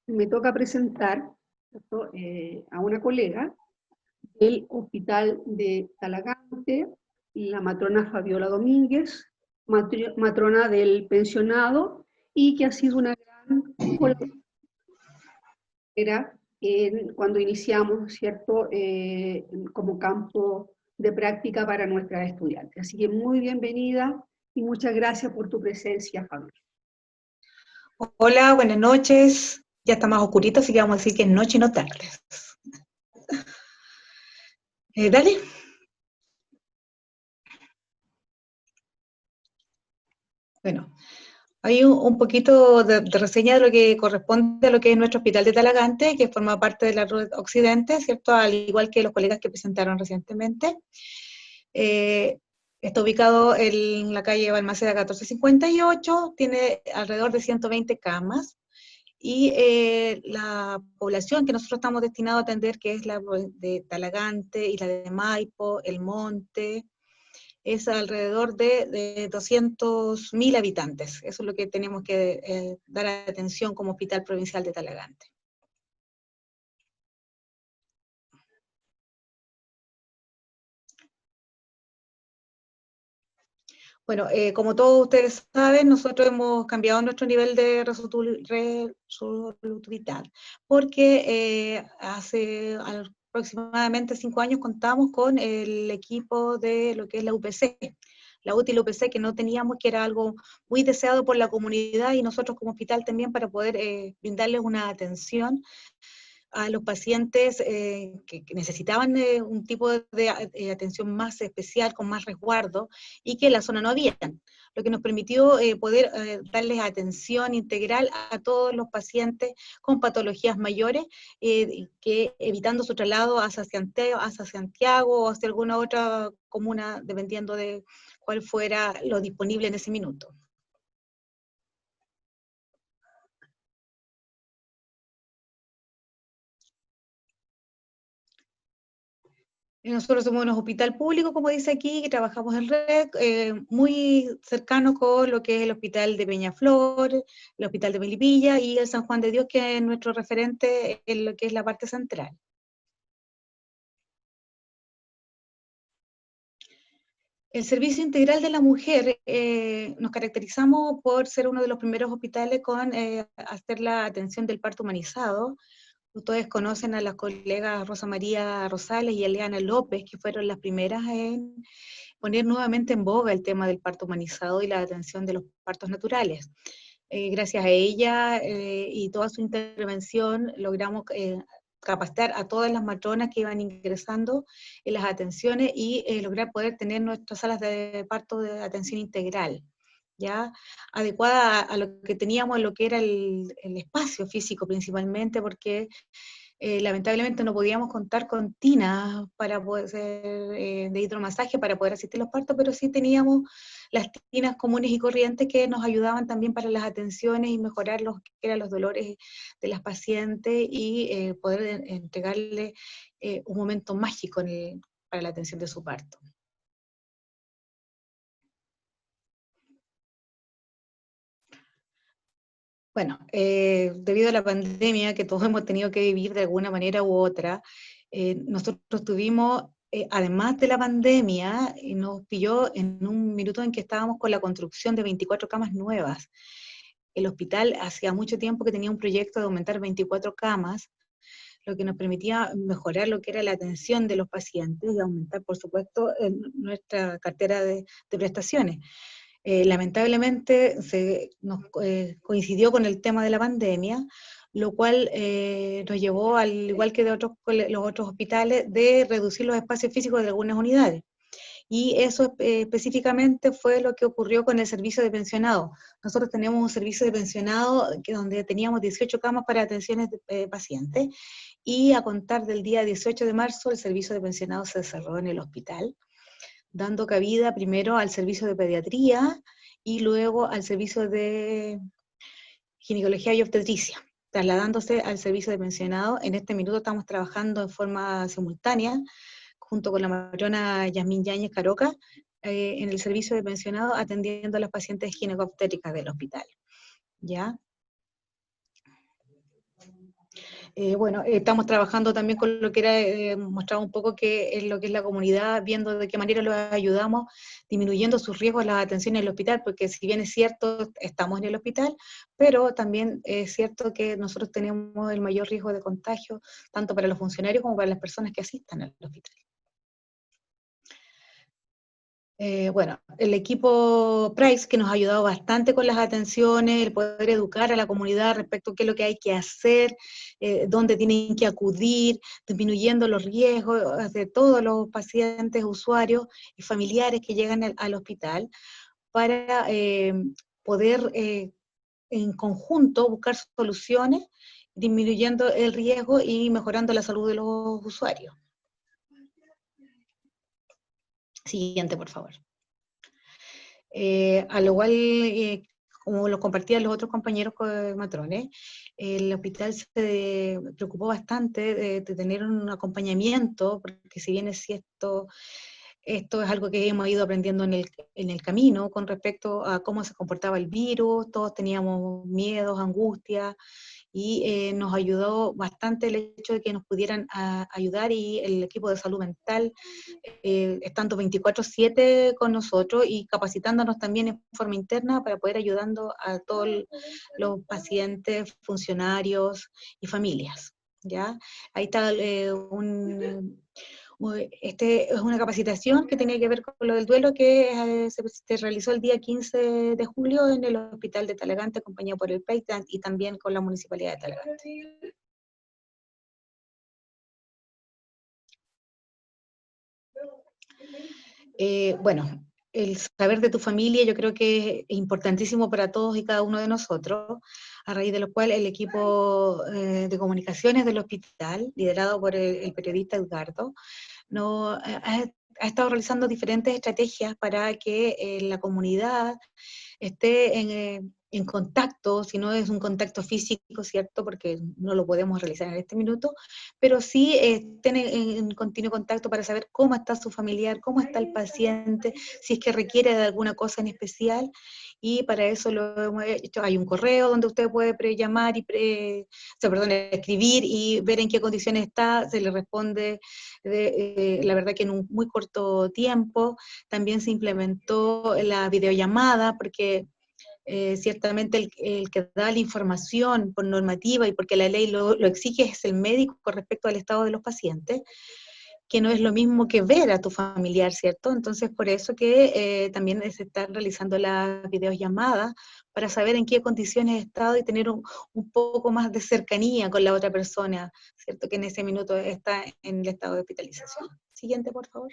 me toca presentar a una colega del Hospital de Talagante, la matrona Fabiola Domínguez, matrona del pensionado, y que ha sido una gran colaboradora cuando iniciamos, ¿cierto?, como campo de práctica para nuestras estudiantes. Así que muy bienvenida y muchas gracias por tu presencia, Fabiola. Hola, buenas noches. Ya está más oscurito, así que vamos a decir que es noche y no tarde. Dale. Bueno, hay un poquito de reseña de lo que corresponde a lo que es nuestro hospital de Talagante, que forma parte de la Red Occidente, ¿cierto? Al igual que los colegas que presentaron recientemente. Está ubicado en la calle Balmaceda 1458, tiene alrededor de 120 camas, y la población que nosotros estamos destinados a atender, que es la de Talagante y la de Maipo, El Monte, es alrededor de 200.000 habitantes. Eso es lo que tenemos que dar atención como Hospital Provincial de Talagante. Bueno, como todos ustedes saben, nosotros hemos cambiado nuestro nivel de resolutividad, porque hace aproximadamente 5 años contamos con el equipo de lo que es la UPC, la útil UPC, que no teníamos, que era algo muy deseado por la comunidad y nosotros como hospital también, para poder brindarles una atención a los pacientes que necesitaban un tipo de atención más especial, con más resguardo, y que en la zona no habían, lo que nos permitió poder darles atención integral a todos los pacientes con patologías mayores, que evitando su traslado hacia Santiago o hacia alguna otra comuna, dependiendo de cuál fuera lo disponible en ese minuto. Nosotros somos un hospital público, como dice aquí, que trabajamos en red, muy cercano con lo que es el hospital de Peñaflor, el hospital de Melipilla y el San Juan de Dios, que es nuestro referente en lo que es la parte central. El Servicio Integral de la Mujer, nos caracterizamos por ser uno de los primeros hospitales con hacer la atención del parto humanizado. Ustedes conocen a las colegas Rosa María Rosales y Eliana López, que fueron las primeras en poner nuevamente en boga el tema del parto humanizado y la atención de los partos naturales. Gracias a ella y toda su intervención logramos capacitar a todas las matronas que iban ingresando en las atenciones y lograr poder tener nuestras salas de parto de atención integral, ¿ya? Adecuada a lo que teníamos, en lo que era el espacio físico principalmente, porque lamentablemente no podíamos contar con tinas para poder de hidromasaje para poder asistir a los partos, pero sí teníamos las tinas comunes y corrientes que nos ayudaban también para las atenciones y mejorar los que eran los dolores de las pacientes y poder entregarle un momento mágico para la atención de su parto. Bueno, debido a la pandemia que todos hemos tenido que vivir de alguna manera u otra, nosotros tuvimos, además de la pandemia, nos pilló en un minuto en que estábamos con la construcción de 24 camas nuevas. El hospital hacía mucho tiempo que tenía un proyecto de aumentar 24 camas, lo que nos permitía mejorar lo que era la atención de los pacientes y aumentar, por supuesto, nuestra cartera de prestaciones. Lamentablemente coincidió con el tema de la pandemia, lo cual nos llevó, al igual que de los otros hospitales, de reducir los espacios físicos de algunas unidades. Y eso específicamente fue lo que ocurrió con el servicio de pensionado. Nosotros tenemos un servicio de pensionado donde teníamos 18 camas para atenciones de pacientes, y a contar del día 18 de marzo el servicio de pensionado se cerró en el hospital, dando cabida primero al servicio de pediatría y luego al servicio de ginecología y obstetricia, trasladándose al servicio de pensionado. En este minuto estamos trabajando en forma simultánea, junto con la matrona Yasmín Yáñez Caroca, en el servicio de pensionado, atendiendo a las pacientes ginecobstétricas del hospital. ¿Ya? Bueno, estamos trabajando también con lo que era mostrar un poco que es lo que es la comunidad, viendo de qué manera los ayudamos, disminuyendo sus riesgos las atenciones en el hospital, porque si bien es cierto, estamos en el hospital, pero también es cierto que nosotros tenemos el mayor riesgo de contagio, tanto para los funcionarios como para las personas que asistan al hospital. Bueno, el equipo Price, que nos ha ayudado bastante con las atenciones, el poder educar a la comunidad respecto a qué es lo que hay que hacer, dónde tienen que acudir, disminuyendo los riesgos de todos los pacientes, usuarios y familiares que llegan al hospital, para poder en conjunto buscar soluciones, disminuyendo el riesgo y mejorando la salud de los usuarios. Siguiente, por favor. Al igual, como lo compartían los otros compañeros matrones, el hospital se preocupó bastante de tener un acompañamiento, porque si bien es cierto, esto es algo que hemos ido aprendiendo en el camino con respecto a cómo se comportaba el virus, todos teníamos miedos, angustias, y nos ayudó bastante el hecho de que nos pudieran ayudar, y el equipo de salud mental estando 24/7 con nosotros y capacitándonos también en forma interna para poder ayudando a todos los pacientes, funcionarios y familias. ¿Ya? Ahí está este es una capacitación que tenía que ver con lo del duelo, que se realizó el día 15 de julio en el Hospital de Talagante, acompañado por el PEI y también con la Municipalidad de Talagante. Bueno, el saber de tu familia yo creo que es importantísimo para todos y cada uno de nosotros, a raíz de lo cual el equipo de comunicaciones del hospital, liderado por el periodista Edgardo, no, ha estado realizando diferentes estrategias para que la comunidad esté en contacto, si no es un contacto físico, ¿cierto? Porque no lo podemos realizar en este minuto, pero sí estén en continuo contacto para saber cómo está su familiar, cómo está el paciente, si es que requiere de alguna cosa en especial, y para eso lo hemos hecho. Hay un correo donde usted puede llamar y escribir y ver en qué condiciones está, se le responde la verdad que en un muy corto tiempo. También se implementó la videollamada, porque ciertamente el que da la información por normativa y porque la ley lo exige es el médico con respecto al estado de los pacientes, que no es lo mismo que ver a tu familiar, ¿cierto? Entonces, por eso que también se están realizando las videollamadas para saber en qué condiciones ha estado y tener un poco más de cercanía con la otra persona, ¿cierto? Que en ese minuto está en el estado de hospitalización. Siguiente, por favor.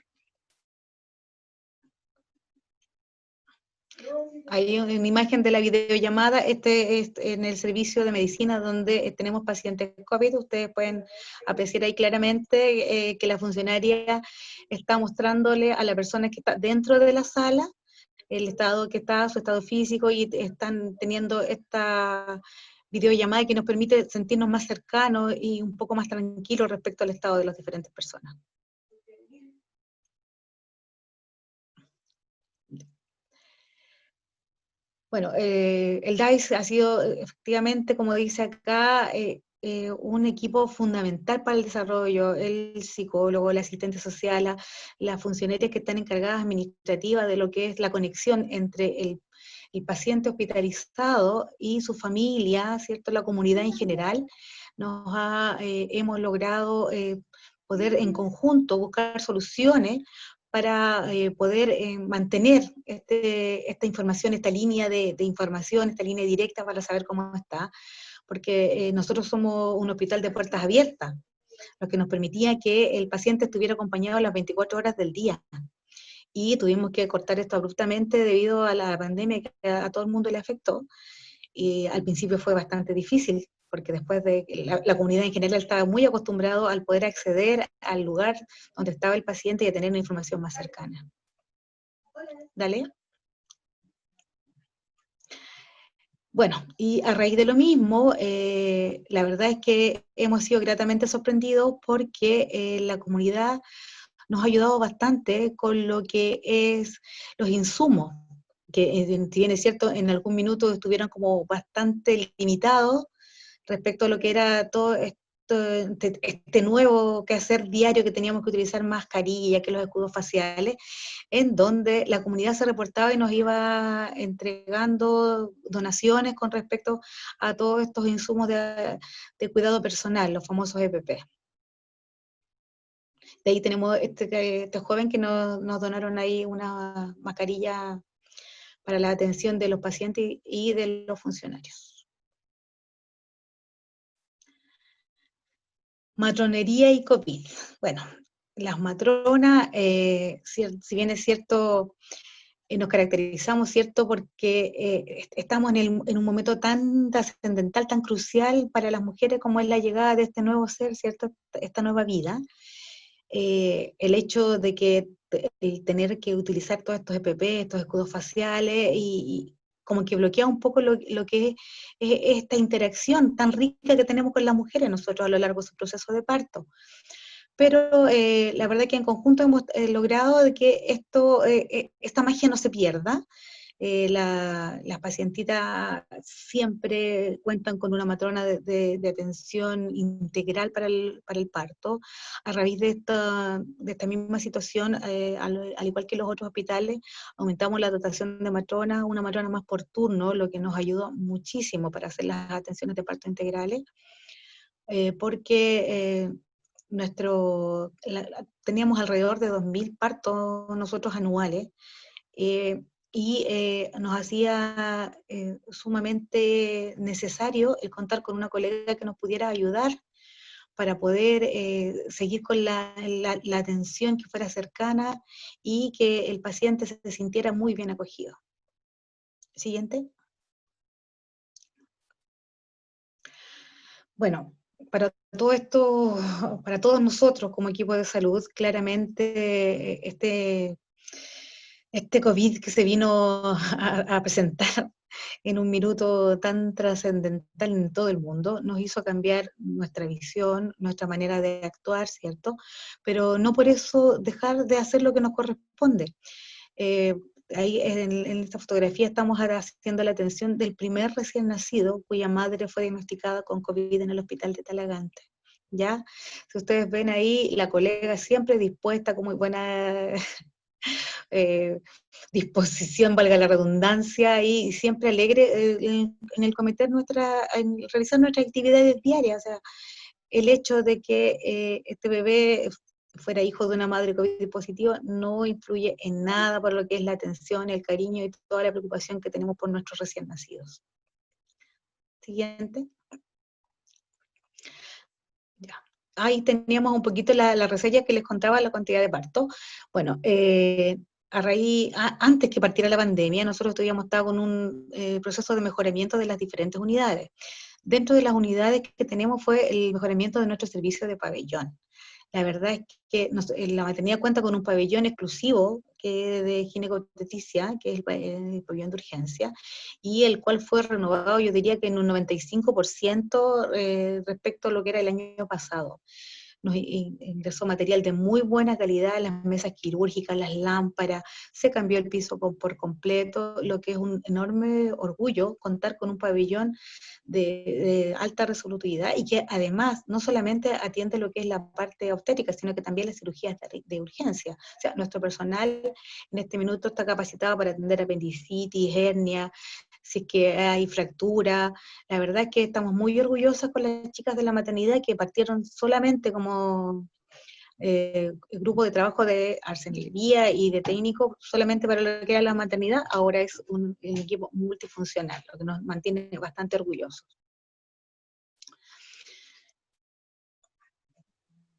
Hay una imagen de la videollamada. Este es en el servicio de medicina donde tenemos pacientes COVID. Ustedes pueden apreciar ahí claramente que la funcionaria está mostrándole a la persona que está dentro de la sala el estado que está, su estado físico, y están teniendo esta videollamada que nos permite sentirnos más cercanos y un poco más tranquilos respecto al estado de las diferentes personas. Bueno, el DAIS ha sido efectivamente, como dice acá, un equipo fundamental para el desarrollo. El psicólogo, la asistente social, las funcionarias que están encargadas administrativas de lo que es la conexión entre el paciente hospitalizado y su familia, ¿cierto? La comunidad en general, hemos logrado poder en conjunto buscar soluciones para poder mantener esta información, esta línea de información, esta línea directa para saber cómo está, porque nosotros somos un hospital de puertas abiertas, lo que nos permitía que el paciente estuviera acompañado las 24 horas del día. Y tuvimos que cortar esto abruptamente debido a la pandemia que a todo el mundo le afectó. Y al principio fue bastante difícil, porque después de la comunidad en general estaba muy acostumbrado al poder acceder al lugar donde estaba el paciente y a tener una información más cercana. Dale. Bueno, y a raíz de lo mismo, la verdad es que hemos sido gratamente sorprendidos porque la comunidad nos ha ayudado bastante con lo que es los insumos, que si bien es cierto, en algún minuto estuvieron como bastante limitados respecto a lo que era todo este nuevo quehacer diario que teníamos que utilizar mascarilla, que los escudos faciales, en donde la comunidad se reportaba y nos iba entregando donaciones con respecto a todos estos insumos de cuidado personal, los famosos EPP. De ahí tenemos este joven que nos donaron ahí una mascarilla para la atención de los pacientes y de los funcionarios. Matronería y COVID. Bueno, las matronas, si bien es cierto, nos caracterizamos, ¿cierto? Porque estamos en un momento tan trascendental, tan crucial para las mujeres como es la llegada de este nuevo ser, ¿cierto? Esta nueva vida. El hecho de que el tener que utilizar todos estos EPP, estos escudos faciales, y como que bloquea un poco lo que es esta interacción tan rica que tenemos con las mujeres nosotros a lo largo de su proceso de parto. Pero la verdad que en conjunto hemos logrado de que esta magia no se pierda. Las pacientitas siempre cuentan con una matrona de atención integral para el parto. A raíz de esta misma situación, al igual que los otros hospitales, aumentamos la dotación de matronas, una matrona más por turno, lo que nos ayudó muchísimo para hacer las atenciones de parto integrales, porque teníamos alrededor de 2.000 partos nosotros anuales, y nos hacía sumamente necesario el contar con una colega que nos pudiera ayudar, para poder seguir con la atención que fuera cercana y que el paciente se sintiera muy bien acogido. Siguiente. Bueno, para todo esto, para todos nosotros como equipo de salud, claramente este COVID que se vino a presentar en un minuto tan trascendental en todo el mundo, nos hizo cambiar nuestra visión, nuestra manera de actuar, ¿cierto? Pero no por eso dejar de hacer lo que nos corresponde. Ahí en esta fotografía estamos haciendo la atención del primer recién nacido cuya madre fue diagnosticada con COVID en el hospital de Talagante. ¿Ya? Si ustedes ven ahí, la colega siempre dispuesta, con muy buena disposición, valga la redundancia, y siempre alegre en el cometer en realizar nuestras actividades diarias. O sea, el hecho de que este bebé fuera hijo de una madre COVID positiva no influye en nada por lo que es la atención, el cariño y toda la preocupación que tenemos por nuestros recién nacidos. Siguiente. Ya. Ahí teníamos un poquito la reseña que les contaba la cantidad de partos. Bueno, antes que partiera la pandemia, nosotros habíamos estado con un proceso de mejoramiento de las diferentes unidades. Dentro de las unidades que tenemos fue el mejoramiento de nuestro servicio de pabellón. La verdad es que la maternidad cuenta con un pabellón exclusivo que es de ginecobstetricia, que es el pabellón de urgencia, y el cual fue renovado, yo diría que en un 95% respecto a lo que era el año pasado. Nos ingresó material de muy buena calidad, las mesas quirúrgicas, las lámparas, se cambió el piso por completo, lo que es un enorme orgullo contar con un pabellón de alta resolutividad y que además no solamente atiende lo que es la parte obstétrica, sino que también las cirugías de urgencia. O sea, nuestro personal en este minuto está capacitado para atender apendicitis, hernia, si es que hay fractura. La verdad es que estamos muy orgullosas con las chicas de la maternidad que partieron solamente como grupo de trabajo de arcenilería y de técnico solamente para lo que era la maternidad, ahora es un equipo multifuncional, lo que nos mantiene bastante orgullosos.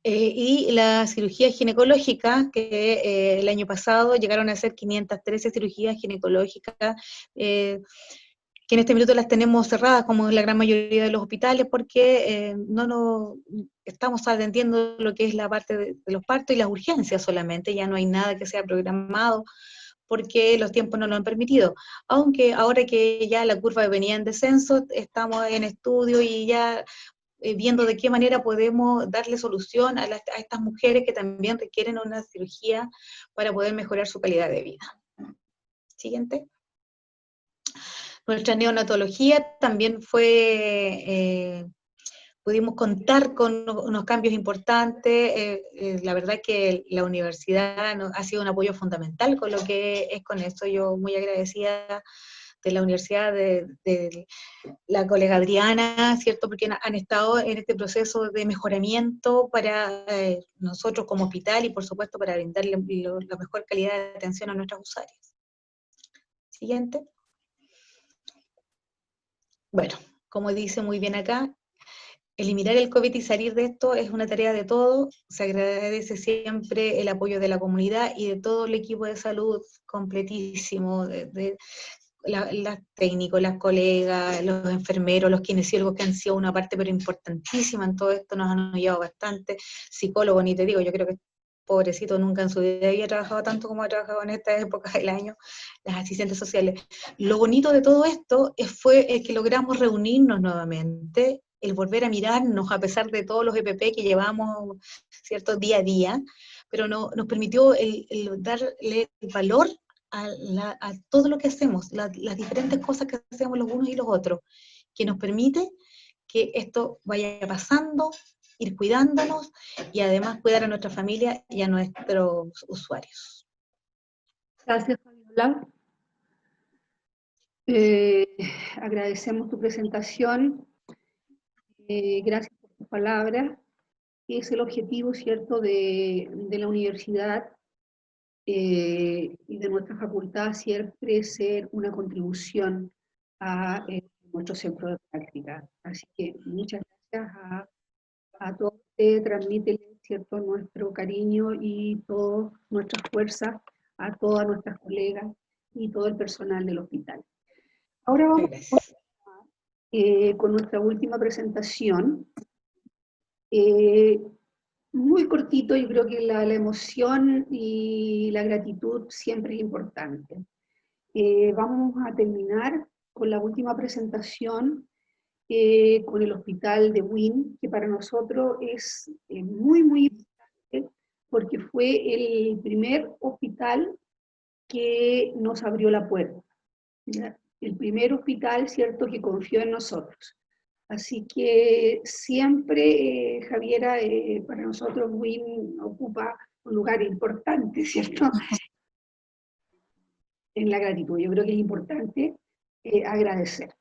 Y la cirugía ginecológica, que el año pasado llegaron a ser 513 cirugías ginecológicas, que en este minuto las tenemos cerradas, como en la gran mayoría de los hospitales, porque no estamos atendiendo lo que es la parte de los partos y las urgencias solamente, ya no hay nada que sea programado, porque los tiempos no lo han permitido. Aunque ahora que ya la curva venía en descenso, estamos en estudio y ya viendo de qué manera podemos darle solución a estas mujeres que también requieren una cirugía para poder mejorar su calidad de vida. Siguiente. Nuestra neonatología también pudimos contar con unos cambios importantes. La verdad es que la universidad ha sido un apoyo fundamental con lo que es con esto. Yo muy agradecida de la universidad, de la colega Adriana, ¿cierto? Porque han estado en este proceso de mejoramiento para nosotros como hospital y por supuesto para brindarle la mejor calidad de atención a nuestras usuarias. Siguiente. Bueno, como dice muy bien acá, eliminar el COVID y salir de esto es una tarea de todos. Se agradece siempre el apoyo de la comunidad y de todo el equipo de salud completísimo, de los técnicos, las colegas, los enfermeros, los kinesiólogos que han sido una parte pero importantísima en todo esto, nos han ayudado bastante. Psicólogos, ni te digo, yo creo que pobrecito nunca en su vida había trabajado tanto como ha trabajado en esta época del año, las asistentes sociales. Lo bonito de todo esto fue que logramos reunirnos nuevamente, el volver a mirarnos a pesar de todos los EPP que llevamos, ¿cierto?, día a día, pero nos permitió el darle el valor a todo lo que hacemos, las diferentes cosas que hacemos los unos y los otros, que nos permite que esto vaya pasando, ir cuidándonos y además cuidar a nuestra familia y a nuestros usuarios. Gracias, Fabiola. Agradecemos tu presentación. Gracias por tus palabras. Es el objetivo, ¿cierto?, de la universidad y de nuestra facultad siempre ser una contribución a nuestro centro de práctica. Así que muchas gracias a todos transmite, ¿cierto?, nuestro cariño y toda nuestra fuerza a todas nuestras colegas y todo el personal del hospital. Ahora vamos con nuestra última presentación. Muy cortito, yo creo que la emoción y la gratitud siempre es importante. Vamos a terminar con la última presentación con el hospital de Buin, que para nosotros es muy, muy importante, porque fue el primer hospital que nos abrió la puerta, ¿ya? El primer hospital, ¿cierto?, que confió en nosotros. Así que siempre, Javiera, para nosotros Buin ocupa un lugar importante, ¿cierto?, en la gratitud. Yo creo que es importante agradecer.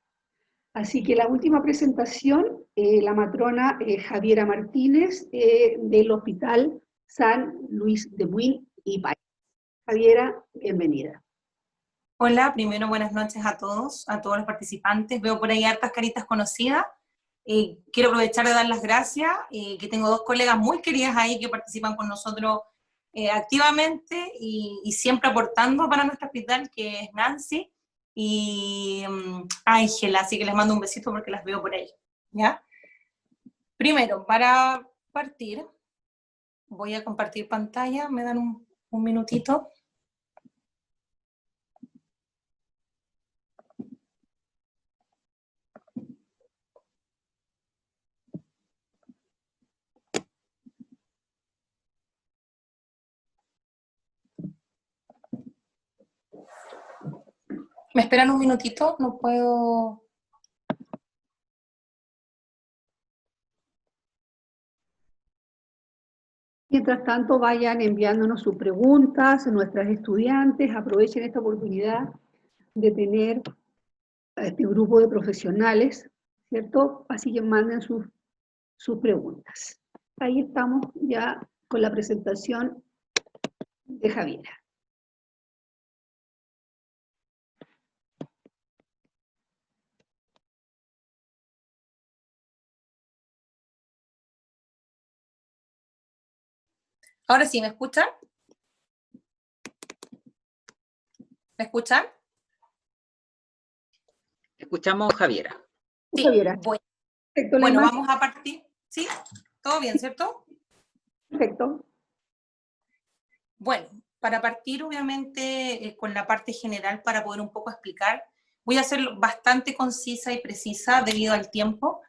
Así que la última presentación, la matrona Javiera Martínez del Hospital San Luis de Buin y País. Javiera, bienvenida. Hola, primero buenas noches a todos los participantes. Veo por ahí hartas caritas conocidas. Quiero aprovechar de dar las gracias, que tengo dos colegas muy queridas ahí que participan con nosotros activamente y siempre aportando para nuestro hospital, que es Nancy y Ángela, así que les mando un besito porque las veo por ahí, ¿ya? Primero, para partir, voy a compartir pantalla, me dan un minutito. ¿Me esperan un minutito? No puedo... Mientras tanto, vayan enviándonos sus preguntas, nuestras estudiantes, aprovechen esta oportunidad de tener a este grupo de profesionales, ¿cierto? Así que manden sus preguntas. Ahí estamos ya con la presentación de Javiera. Ahora sí, ¿me escuchan? ¿Me escuchan? Escuchamos, Javiera. Sí, Javiera. Bueno, vamos a partir. ¿Sí? ¿Todo bien, cierto? Perfecto. Bueno, para partir obviamente con la parte general para poder un poco explicar, voy a ser bastante concisa y precisa debido al tiempo,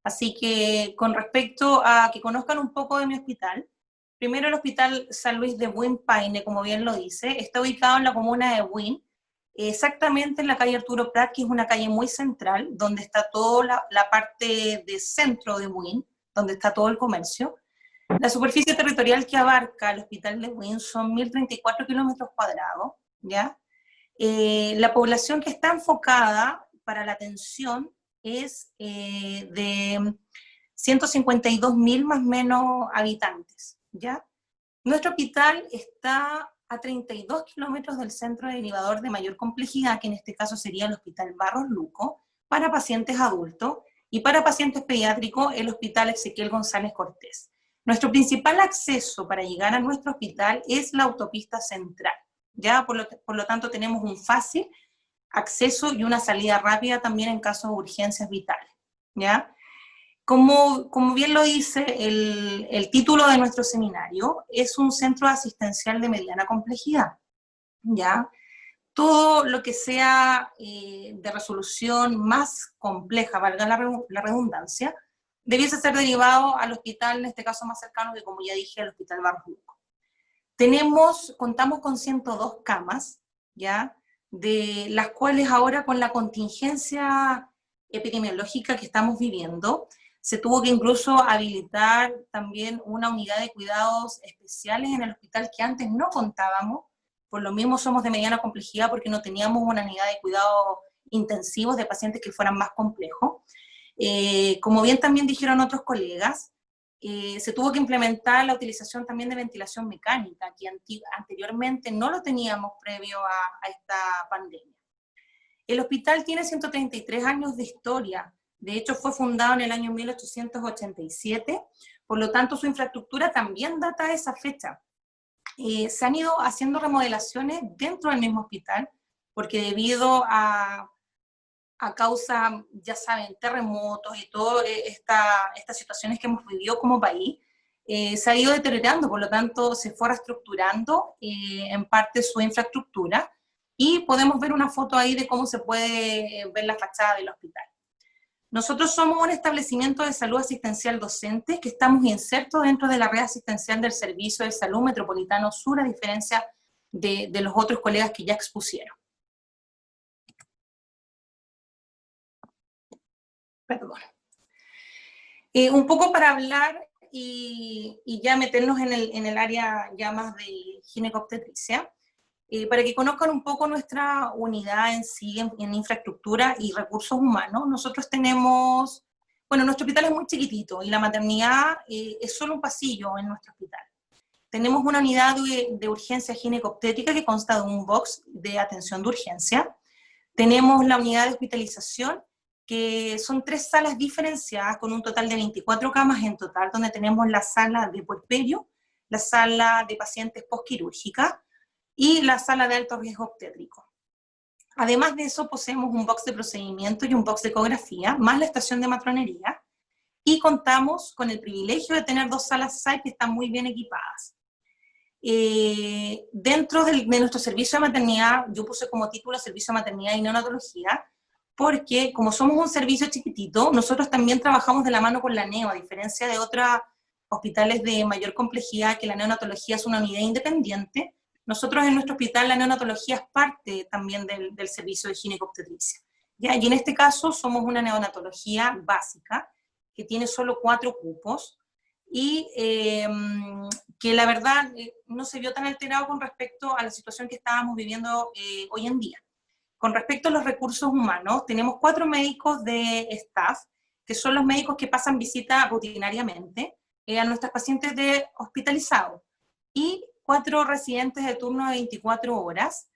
así que con respecto a que conozcan un poco de mi hospital, primero el Hospital San Luis de Buin Paine, como bien lo dice, está ubicado en la comuna de Buin, exactamente en la calle Arturo Prat, que es una calle muy central, donde está toda la parte de centro de Buin, donde está todo el comercio. La superficie territorial que abarca el Hospital de Buin son 1.034 kilómetros cuadrados, ¿ya? La población que está enfocada para la atención es de 152.000 más o menos habitantes, ¿ya? Nuestro hospital está a 32 kilómetros del centro derivador de mayor complejidad, que en este caso sería el Hospital Barros Luco, para pacientes adultos, y para pacientes pediátricos el Hospital Ezequiel González Cortés. Nuestro principal acceso para llegar a nuestro hospital es la autopista central, ¿ya? Por lo tanto tenemos un fácil acceso y una salida rápida también en casos de urgencias vitales, ¿ya? Como bien lo dice el título de nuestro seminario, es un centro asistencial de mediana complejidad, ¿ya? Todo lo que sea de resolución más compleja, valga la redundancia, debiese ser derivado al hospital, en este caso más cercano, que como ya dije, el Hospital Barros Luco. Contamos con 102 camas, ¿ya? De las cuales ahora con la contingencia epidemiológica que estamos viviendo, se tuvo que incluso habilitar también una unidad de cuidados especiales en el hospital que antes no contábamos, por lo mismo somos de mediana complejidad porque no teníamos una unidad de cuidados intensivos de pacientes que fueran más complejos. Como bien también dijeron otros colegas, se tuvo que implementar la utilización también de ventilación mecánica, que anteriormente no lo teníamos previo a esta pandemia. El hospital tiene 133 años de historia. De hecho, fue fundado en el año 1887 Por lo tanto, su infraestructura también data de esa fecha. Se han ido haciendo remodelaciones dentro del mismo hospital, porque debido a causa, ya saben, terremotos y todas estas situaciones que hemos vivido como país, se ha ido deteriorando, por lo tanto se fue reestructurando en parte su infraestructura, y podemos ver una foto ahí de cómo se puede ver la fachada del hospital. Nosotros somos un establecimiento de salud asistencial docente que estamos insertos dentro de la red asistencial del Servicio de Salud Metropolitano Sur, a diferencia de los otros colegas que ya expusieron. Perdón. Un poco para hablar y ya meternos en el área ya más de ginecobstetricia, para que conozcan un poco nuestra unidad en sí, en infraestructura y recursos humanos. Nosotros tenemos, bueno, nuestro hospital es muy chiquitito y la maternidad es solo un pasillo en nuestro hospital. Tenemos una unidad de urgencia ginecobstétrica que consta de un box de atención de urgencia. Tenemos la unidad de hospitalización, que son 3 salas diferenciadas con un total de 24 camas en total, donde tenemos la sala de puerperio, la sala de pacientes postquirúrgica y la sala de alto riesgo obstétrico. Además de eso, poseemos un box de procedimiento y un box de ecografía, más la estación de matronería, y contamos con el privilegio de tener 2 salas SAI que están muy bien equipadas. Dentro de nuestro servicio de maternidad, yo puse como título Servicio de Maternidad y Neonatología, porque como somos un servicio chiquitito, nosotros también trabajamos de la mano con la neo, a diferencia de otros hospitales de mayor complejidad, que la neonatología es una unidad independiente. Nosotros en nuestro hospital la neonatología es parte también del servicio de ginecobstetricia. ¿Ya? Y en este caso somos una neonatología básica, que tiene solo 4 cupos, y que la verdad no se vio tan alterado con respecto a la situación que estábamos viviendo hoy en día. Con respecto a los recursos humanos, tenemos 4 médicos de staff, que son los médicos que pasan visita rutinariamente a nuestros pacientes hospitalizados, y 4 residentes de turno de 24 horas,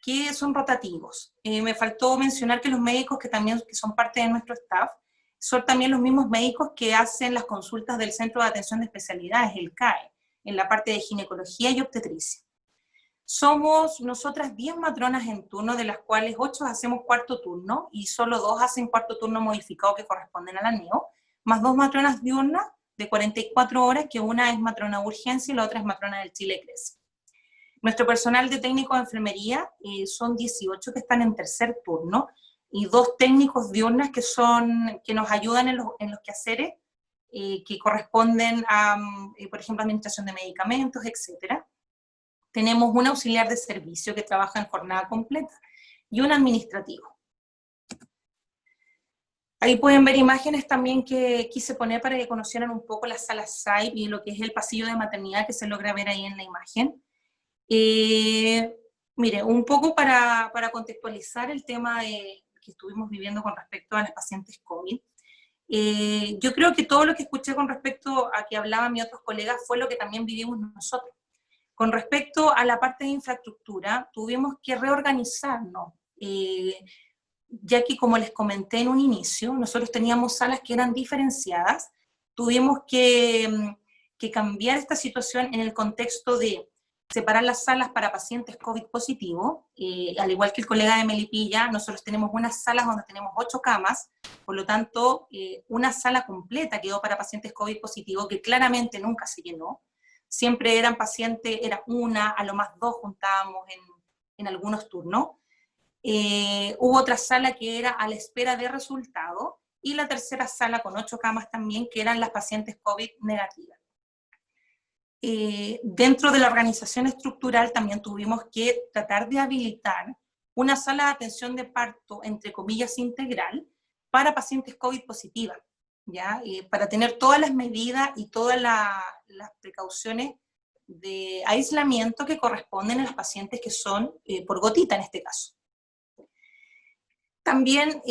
que son rotativos. Me faltó mencionar que los médicos que son parte de nuestro staff, son también los mismos médicos que hacen las consultas del Centro de Atención de Especialidades, el CAE, en la parte de ginecología y obstetricia. Somos nosotras 10 matronas en turno, de las cuales 8 hacemos cuarto turno, y solo 2 hacen cuarto turno modificado que corresponden a la neo, más 2 matronas diurnas de 44 horas, que una es matrona de urgencia y la otra es matrona del Chile Crece. Nuestro personal de técnico de enfermería son 18 que están en tercer turno, y 2 técnicos diurnas que nos ayudan en los quehaceres que corresponden a, por ejemplo, administración de medicamentos, etc. Tenemos un auxiliar de servicio que trabaja en jornada completa y un administrativo. Ahí pueden ver imágenes también que quise poner para que conocieran un poco la sala SAI y lo que es el pasillo de maternidad que se logra ver ahí en la imagen. Mire, un poco para contextualizar el tema que estuvimos viviendo con respecto a las pacientes COVID. Yo creo que todo lo que escuché con respecto a que hablaban mis otros colegas fue lo que también vivimos nosotros. Con respecto a la parte de infraestructura, tuvimos que reorganizarnos, ya que, como les comenté en un inicio, nosotros teníamos salas que eran diferenciadas. Tuvimos que cambiar esta situación en el contexto de separar las salas para pacientes COVID positivo, al igual que el colega de Melipilla. Nosotros tenemos unas salas donde tenemos 8 camas, por lo tanto, una sala completa quedó para pacientes COVID positivo, que claramente nunca se llenó. Siempre eran pacientes, era una, a lo más 2 juntábamos en algunos turnos. Hubo otra sala que era a la espera de resultado, y la tercera sala con 8 camas también, que eran las pacientes COVID negativas. Dentro de la organización estructural también tuvimos que tratar de habilitar una sala de atención de parto, entre comillas, integral, para pacientes COVID positivas, ¿ya? Para tener todas las medidas y todas las precauciones de aislamiento que corresponden a los pacientes que son por gotita en este caso. También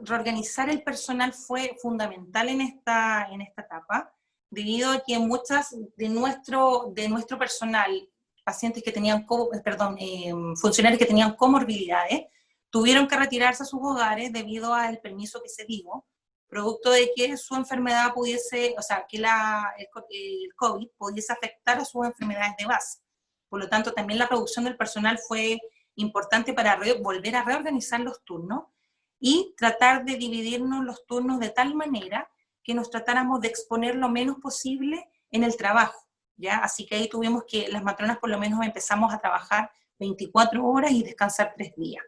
reorganizar el personal fue fundamental en esta etapa, debido a que muchas de nuestro personal, pacientes que tenían, funcionarios que tenían comorbilidades, tuvieron que retirarse a sus hogares debido al permiso que se dio, producto de que su enfermedad pudiese, o sea, que el COVID pudiese afectar a sus enfermedades de base. Por lo tanto, también la reducción del personal fue importante para volver a reorganizar los turnos y tratar de dividirnos los turnos de tal manera que nos tratáramos de exponer lo menos posible en el trabajo, ¿ya? Así que ahí tuvimos que, las matronas por lo menos empezamos a trabajar 24 horas y descansar 3 días,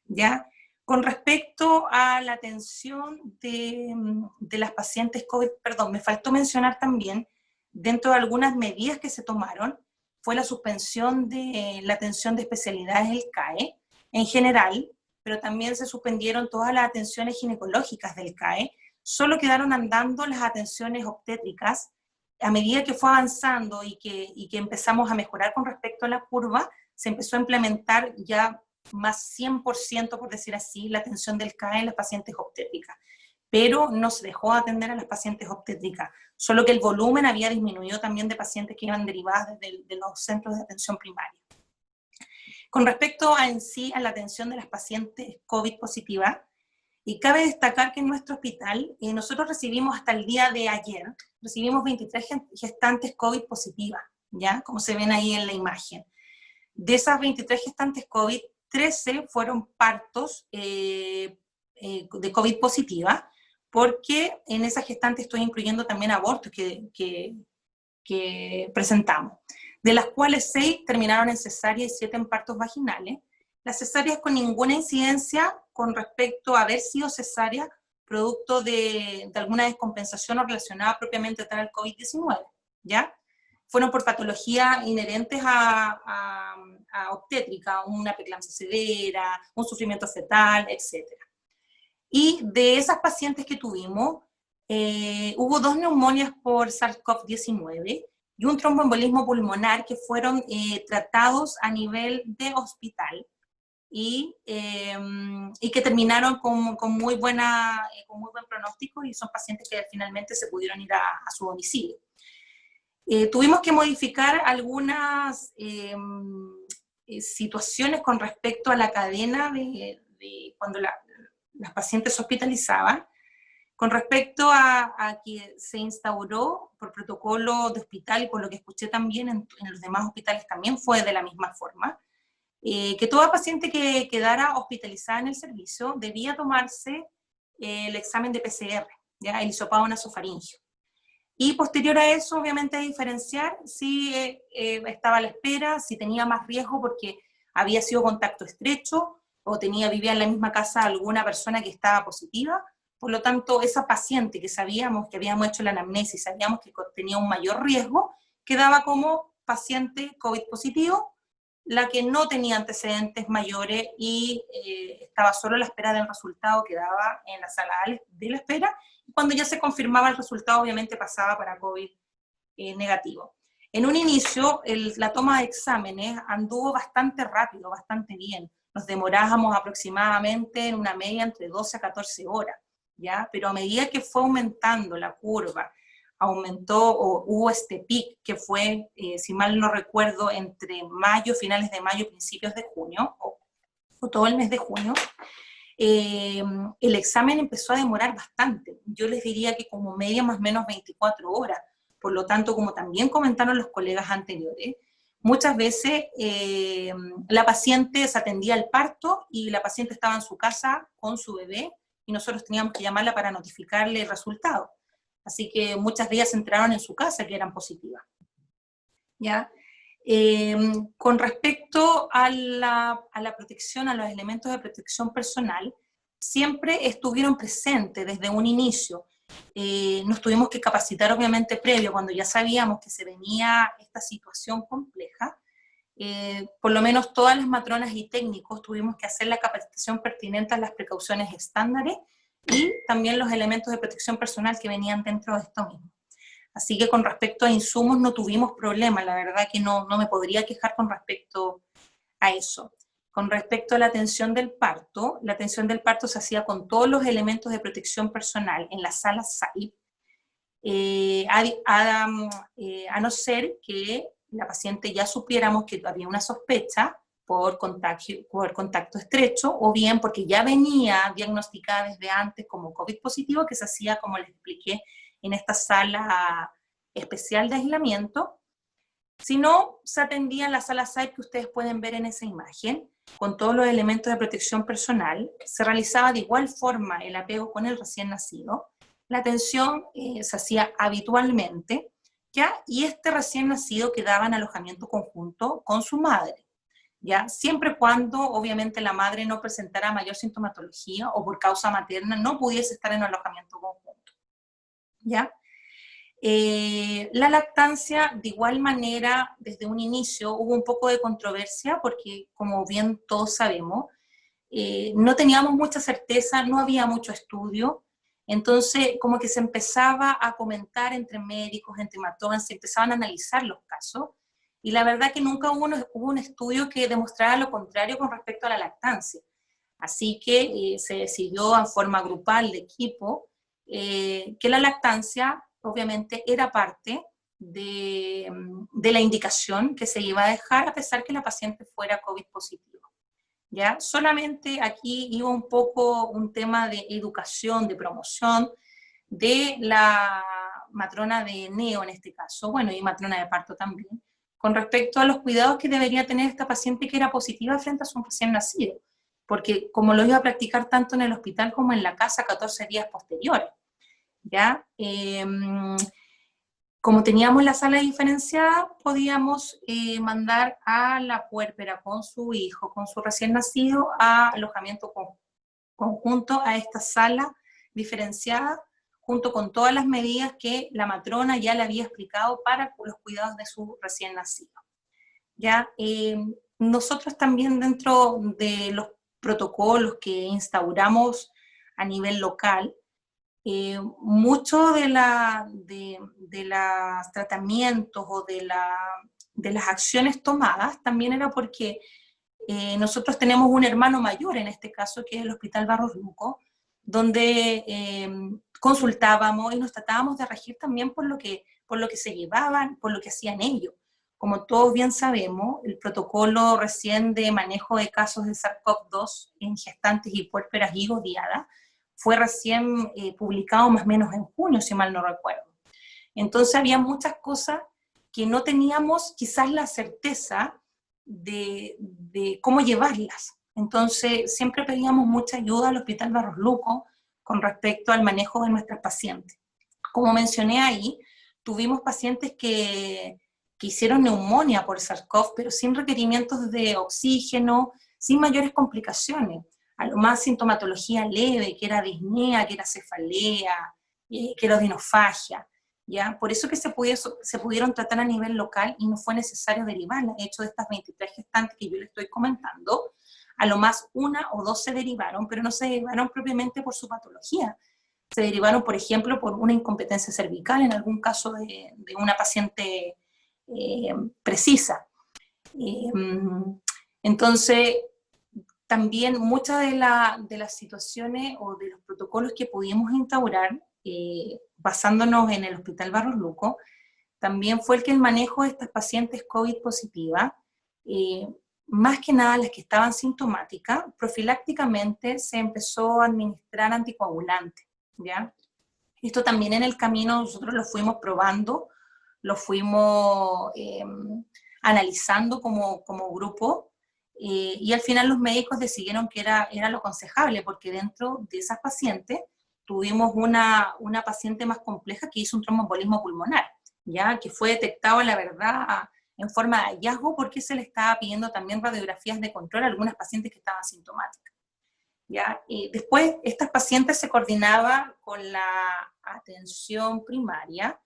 ¿ya? Con respecto a la atención de las pacientes COVID, perdón, me faltó mencionar también, dentro de algunas medidas que se tomaron, fue la suspensión de la atención de especialidades del CAE en general, pero también se suspendieron todas las atenciones ginecológicas del CAE, solo quedaron andando las atenciones obstétricas. A medida que fue avanzando y que empezamos a mejorar con respecto a la curva, se empezó a implementar ya más 100%, por decir así, la atención del CAE en las pacientes obstétricas. Pero no se dejó de atender a las pacientes obstétricas, solo que el volumen había disminuido también de pacientes que iban derivadas de los centros de atención primaria. Con respecto en sí a la atención de las pacientes COVID positivas, y cabe destacar que en nuestro hospital, nosotros recibimos hasta el día de ayer, recibimos 23 gestantes COVID positivas, ¿ya? Como se ven ahí en la imagen. De esas 23 gestantes COVID, 13 fueron partos de COVID positiva, porque en esas gestantes estoy incluyendo también abortos que presentamos, de las cuales 6 terminaron en cesárea y 7 en partos vaginales. Las cesáreas con ninguna incidencia con respecto a haber sido cesárea producto de alguna descompensación o relacionada propiamente tal al COVID-19, ¿ya? Fueron por patologías inherentes a obstétrica, una preeclampsia severa, un sufrimiento fetal, etc. Y de esas pacientes que tuvimos, hubo 2 neumonias por SARS-CoV-19 y un tromboembolismo pulmonar que fueron tratados a nivel de hospital y que terminaron con muy buen pronóstico, y son pacientes que finalmente se pudieron ir a su domicilio. Tuvimos que modificar algunas situaciones con respecto a la cadena de cuando las pacientes se hospitalizaban, con respecto a que se instauró por protocolo de hospital, y por lo que escuché también en los demás hospitales también fue de la misma forma, que toda paciente que quedara hospitalizada en el servicio debía tomarse el examen de PCR, ¿ya? El hisopado nasofaríngeo. Y posterior a eso, obviamente, diferenciar si estaba a la espera, si tenía más riesgo porque había sido contacto estrecho, o vivía en la misma casa alguna persona que estaba positiva. Por lo tanto, esa paciente que sabíamos, que habíamos hecho la anamnesis, sabíamos que tenía un mayor riesgo, quedaba como paciente COVID positivo. La que no tenía antecedentes mayores y estaba solo a la espera del resultado, quedaba en la sala de la espera. Cuando ya se confirmaba el resultado, obviamente pasaba para COVID negativo. En un inicio, la toma de exámenes anduvo bastante rápido, bastante bien. Nos demorábamos aproximadamente en una media entre 12 a 14 horas, ¿ya? Pero a medida que fue aumentando la curva, hubo este pic que fue, si mal no recuerdo, entre mayo, finales de mayo, principios de junio, o todo el mes de junio, el examen empezó a demorar bastante. Yo les diría que como media más o menos 24 horas. Por lo tanto, como también comentaron los colegas anteriores, muchas veces la paciente se atendía al parto y la paciente estaba en su casa con su bebé y nosotros teníamos que llamarla para notificarle el resultado. Así que muchas de ellas se enteraron en su casa que eran positivas, ¿ya? Con respecto a la protección, a los elementos de protección personal, siempre estuvieron presentes desde un inicio. Nos tuvimos que capacitar obviamente previo, cuando ya sabíamos que se venía esta situación compleja. Por lo menos todas las matronas y técnicos tuvimos que hacer la capacitación pertinente a las precauciones estándares y también los elementos de protección personal que venían dentro de esto mismo. Así que con respecto a insumos no tuvimos problema, la verdad que no me podría quejar con respecto a eso. Con respecto a la atención del parto se hacía con todos los elementos de protección personal en la sala SAIP, a no ser que la paciente ya supiéramos que había una sospecha, por contacto estrecho, o bien porque ya venía diagnosticada desde antes como COVID positivo, que se hacía, como les expliqué, en esta sala especial de aislamiento. Si no, se atendía en la sala SAIP que ustedes pueden ver en esa imagen, con todos los elementos de protección personal. Se realizaba de igual forma el apego con el recién nacido. La atención se hacía habitualmente, ¿ya? Y este recién nacido quedaba en alojamiento conjunto con su madre, ¿ya? Siempre cuando, obviamente, la madre no presentara mayor sintomatología o por causa materna no pudiese estar en alojamiento conjunto, ¿ya? La lactancia, de igual manera, desde un inicio hubo un poco de controversia porque, como bien todos sabemos, no teníamos mucha certeza, no había mucho estudio, entonces como que se empezaba a comentar entre médicos, entre matronas, se empezaban a analizar los casos, y la verdad que nunca hubo un estudio que demostrara lo contrario con respecto a la lactancia. Así que se decidió en forma grupal de equipo que la lactancia obviamente era parte de la indicación que se iba a dejar a pesar que la paciente fuera COVID positivo. ¿Ya? Solamente aquí iba un poco un tema de educación, de promoción de la matrona de neo en este caso, bueno, y matrona de parto también, con respecto a los cuidados que debería tener esta paciente que era positiva frente a su recién nacido, porque como lo iba a practicar tanto en el hospital como en la casa 14 días posteriores, ¿ya? Como teníamos la sala diferenciada, podíamos mandar a la puérpera con su hijo, con su recién nacido, a alojamiento conjunto a esta sala diferenciada, junto con todas las medidas que la matrona ya le había explicado para los cuidados de su recién nacido. ¿Ya? Nosotros también dentro de los protocolos que instauramos a nivel local, mucho de los tratamientos o de las acciones tomadas también era porque nosotros tenemos un hermano mayor en este caso, que es el Hospital Barros Luco, donde consultábamos y nos tratábamos de regir también por lo que se llevaban, por lo que hacían ellos. Como todos bien sabemos, el protocolo recién de manejo de casos de SARS-CoV-2 en gestantes y puérperas higodiadas fue recién publicado más o menos en junio, si mal no recuerdo. Entonces había muchas cosas que no teníamos quizás la certeza de cómo llevarlas. Entonces siempre pedíamos mucha ayuda al Hospital Barros Luco con respecto al manejo de nuestras pacientes. Como mencioné ahí, tuvimos pacientes que hicieron neumonía por SARS-CoV, pero sin requerimientos de oxígeno, sin mayores complicaciones. A lo más sintomatología leve, que era disnea, que era cefalea, que era odinofagia, ¿ya? Por eso que se pudieron tratar a nivel local y no fue necesario derivarlas. De hecho, de estas 23 gestantes que yo les estoy comentando, a lo más 1 o 2 se derivaron, pero no se derivaron propiamente por su patología. Se derivaron, por ejemplo, por una incompetencia cervical, en algún caso de una paciente precisa. Entonces, también muchas de las situaciones o de los protocolos que pudimos instaurar, basándonos en el Hospital Barros Luco, también fue el manejo de estas pacientes COVID positivas, más que nada las que estaban sintomáticas, profilácticamente se empezó a administrar anticoagulantes, ¿ya? Esto también en el camino nosotros lo fuimos probando, lo fuimos analizando como grupo, y al final los médicos decidieron que era lo aconsejable, porque dentro de esas pacientes tuvimos una paciente más compleja que hizo un tromboembolismo pulmonar, ya que fue detectado, la verdad, en forma de hallazgo, porque se le estaba pidiendo también radiografías de control a algunas pacientes que estaban sintomáticas. ¿Ya? Después, estas pacientes se coordinaban con la atención primaria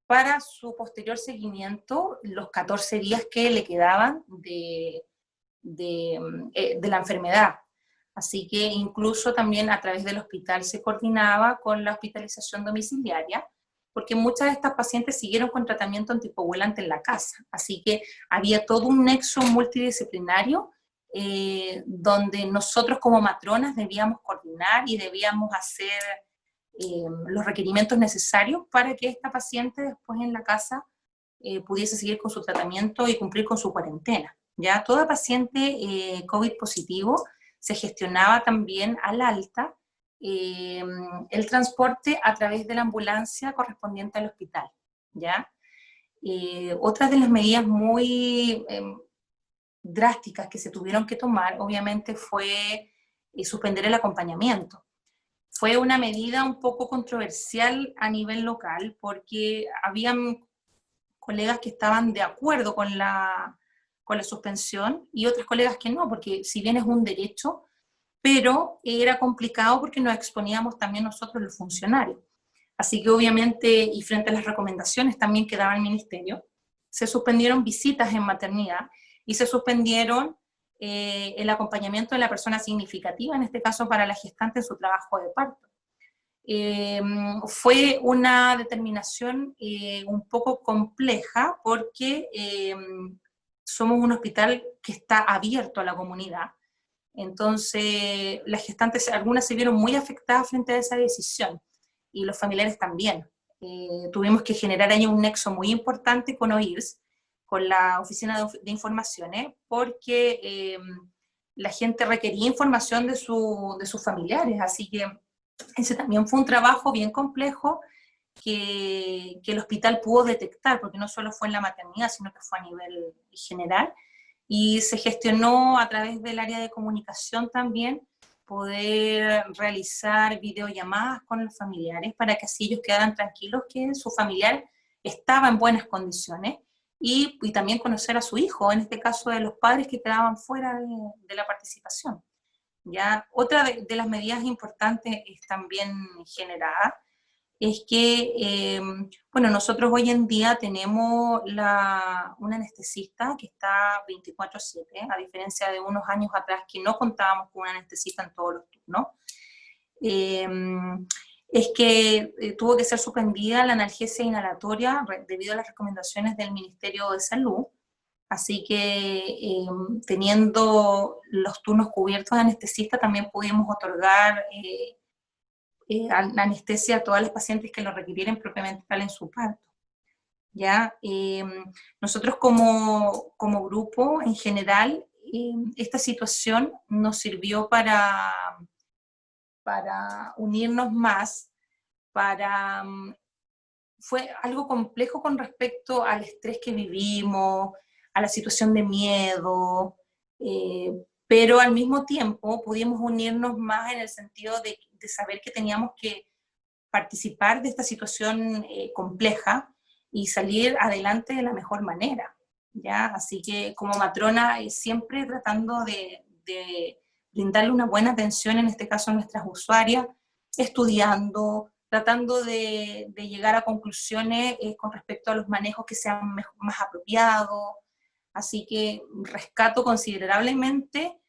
para su posterior seguimiento, los 14 días que le quedaban de la enfermedad. Así que incluso también a través del hospital se coordinaba con la hospitalización domiciliaria, porque muchas de estas pacientes siguieron con tratamiento anticoagulante en la casa. Así que había todo un nexo multidisciplinario donde nosotros como matronas debíamos coordinar y debíamos hacer los requerimientos necesarios para que esta paciente después en la casa pudiese seguir con su tratamiento y cumplir con su cuarentena. Ya toda paciente COVID positivo se gestionaba también al alta el transporte a través de la ambulancia correspondiente al hospital, ¿ya? Otra de las medidas muy drásticas que se tuvieron que tomar, obviamente, fue suspender el acompañamiento. Fue una medida un poco controversial a nivel local, porque habían colegas que estaban de acuerdo con la suspensión y otros colegas que no, porque si bien es un derecho, pero era complicado porque nos exponíamos también nosotros los funcionarios. Así que obviamente, y frente a las recomendaciones también que daba el ministerio, se suspendieron visitas en maternidad y se suspendieron el acompañamiento de la persona significativa, en este caso para la gestante en su trabajo de parto. Fue una determinación un poco compleja porque somos un hospital que está abierto a la comunidad. Entonces, las gestantes, algunas se vieron muy afectadas frente a esa decisión, y los familiares también. Tuvimos que generar ahí un nexo muy importante con OIRS, con la Oficina de Informaciones, porque la gente requería información de sus familiares, así que ese también fue un trabajo bien complejo que el hospital pudo detectar, porque no solo fue en la maternidad, sino que fue a nivel general, y se gestionó a través del área de comunicación también poder realizar videollamadas con los familiares para que así ellos quedaran tranquilos que su familiar estaba en buenas condiciones, y también conocer a su hijo, en este caso de los padres que quedaban fuera de la participación. ¿Ya? Otra de las medidas importantes es también generada, es que, bueno, nosotros hoy en día tenemos un anestesista que está 24/7, a diferencia de unos años atrás que no contábamos con un anestesista en todos los turnos. Es que tuvo que ser suspendida la analgesia inhalatoria debido a las recomendaciones del Ministerio de Salud. Así que teniendo los turnos cubiertos de anestesista, también pudimos otorgar anestesia a todas las pacientes que lo requirieran propiamente tal en su parto. ¿Ya? Nosotros como grupo, en general, esta situación nos sirvió para unirnos más, fue algo complejo con respecto al estrés que vivimos, a la situación de miedo, pero al mismo tiempo pudimos unirnos más en el sentido de saber que teníamos que participar de esta situación compleja y salir adelante de la mejor manera, ¿ya? Así que como matrona siempre tratando de brindarle una buena atención, en este caso a nuestras usuarias, estudiando, tratando de llegar a conclusiones con respecto a los manejos que sean más apropiados. Así que rescato considerablemente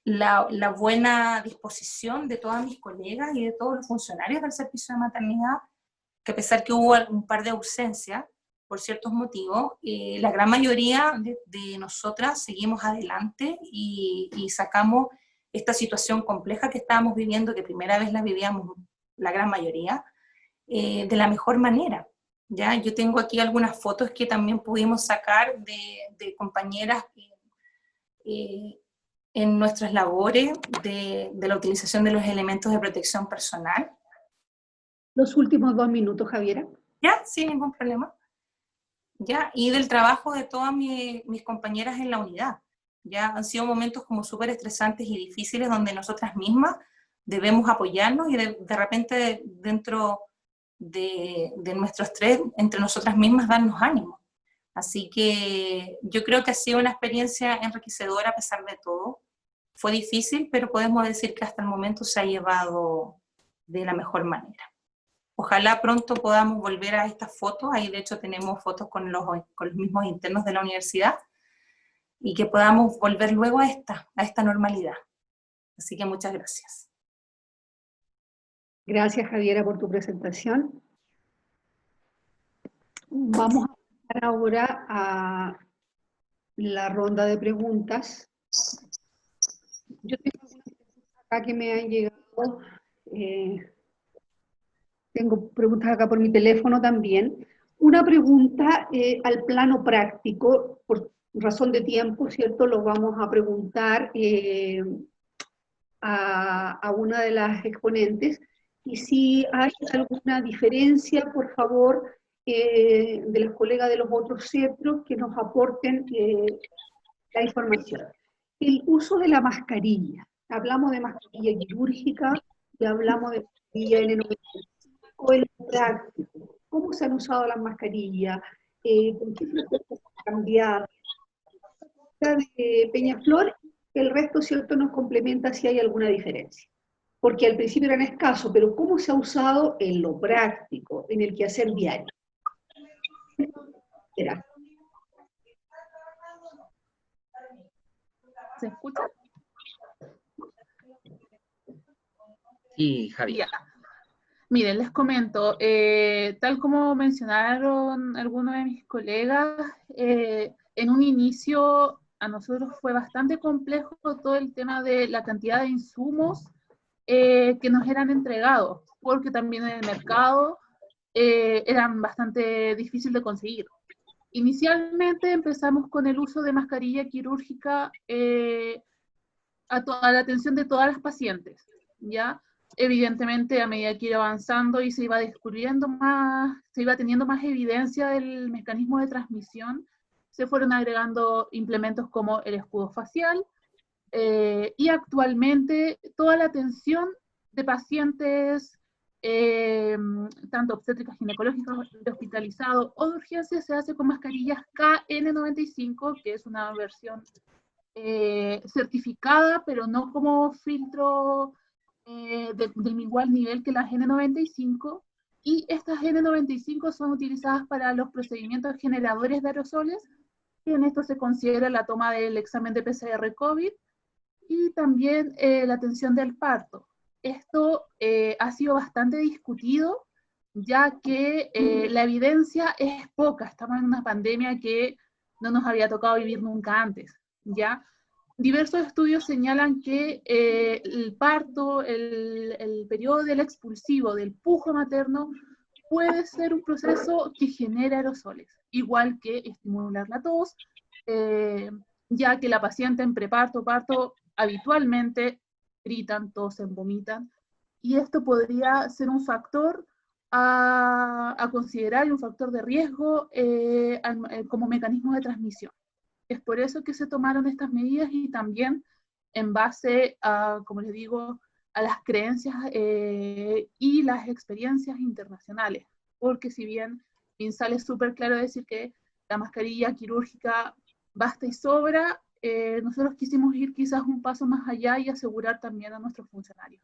la buena disposición de todas mis colegas y de todos los funcionarios del servicio de maternidad, que a pesar que hubo un par de ausencias por ciertos motivos, la gran mayoría de nosotras seguimos adelante y sacamos esta situación compleja que estábamos viviendo, que primera vez la vivíamos la gran mayoría, de la mejor manera. ¿Ya? Yo tengo aquí algunas fotos que también pudimos sacar de compañeras en nuestras labores de la utilización de los elementos de protección personal. Los últimos 2 minutos, Javiera. Ya, sin ningún problema. Ya, y del trabajo de todas mis compañeras en la unidad. Ya han sido momentos como súper estresantes y difíciles donde nosotras mismas debemos apoyarnos y de repente dentro de nuestro estrés, entre nosotras mismas, darnos ánimo. Así que yo creo que ha sido una experiencia enriquecedora a pesar de todo. Fue difícil, pero podemos decir que hasta el momento se ha llevado de la mejor manera. Ojalá pronto podamos volver a estas fotos, ahí de hecho tenemos fotos con los mismos internos de la universidad, y que podamos volver luego a esta normalidad. Así que muchas gracias. Gracias, Javiera, por tu presentación. Vamos a pasar ahora a la ronda de preguntas. Yo tengo algunas preguntas acá que me han llegado. Tengo preguntas acá por mi teléfono también. Una pregunta al plano práctico, razón de tiempo, ¿cierto? Lo vamos a preguntar a una de las exponentes. Y si hay alguna diferencia, por favor, de los colegas de los otros centros que nos aporten la información. El uso de la mascarilla. Hablamos de mascarilla quirúrgica y hablamos de mascarilla N95 en lo práctico. ¿Cómo se han usado las mascarillas? ¿Con qué frecuencia se han cambiado? De Peñaflor, el resto, ¿cierto?, nos complementa si hay alguna diferencia. Porque al principio eran escasos, pero ¿cómo se ha usado en lo práctico, en el quehacer diario? Gracias. ¿Se escucha? Sí, Javier. Ya. Miren, les comento, tal como mencionaron algunos de mis colegas, en un inicio a nosotros fue bastante complejo todo el tema de la cantidad de insumos que nos eran entregados, porque también en el mercado eran bastante difíciles de conseguir. Inicialmente empezamos con el uso de mascarilla quirúrgica a la atención de todas las pacientes, ¿ya? Evidentemente, a medida que iba avanzando y se iba descubriendo más, se iba teniendo más evidencia del mecanismo de transmisión, se fueron agregando implementos como el escudo facial, y actualmente toda la atención de pacientes, tanto obstétricas, ginecológicas, de hospitalizados o de urgencia, se hace con mascarillas KN95, que es una versión certificada, pero no como filtro del igual nivel que las N95, y estas N95 son utilizadas para los procedimientos generadores de aerosoles, y en esto se considera la toma del examen de PCR COVID y también la atención del parto. Esto ha sido bastante discutido, ya que la evidencia es poca. Estamos en una pandemia que no nos había tocado vivir nunca antes, ¿ya? Diversos estudios señalan que el parto, el periodo del expulsivo, del pujo materno, puede ser un proceso que genera aerosoles, igual que estimular la tos, ya que la paciente en preparto, parto, habitualmente gritan, tosen, vomitan, y esto podría ser un factor a considerar y un factor de riesgo como mecanismo de transmisión. Es por eso que se tomaron estas medidas y también en base a, como les digo, a las creencias y las experiencias internacionales. Porque si bien Pinsal es súper claro decir que la mascarilla quirúrgica basta y sobra, nosotros quisimos ir quizás un paso más allá y asegurar también a nuestros funcionarios.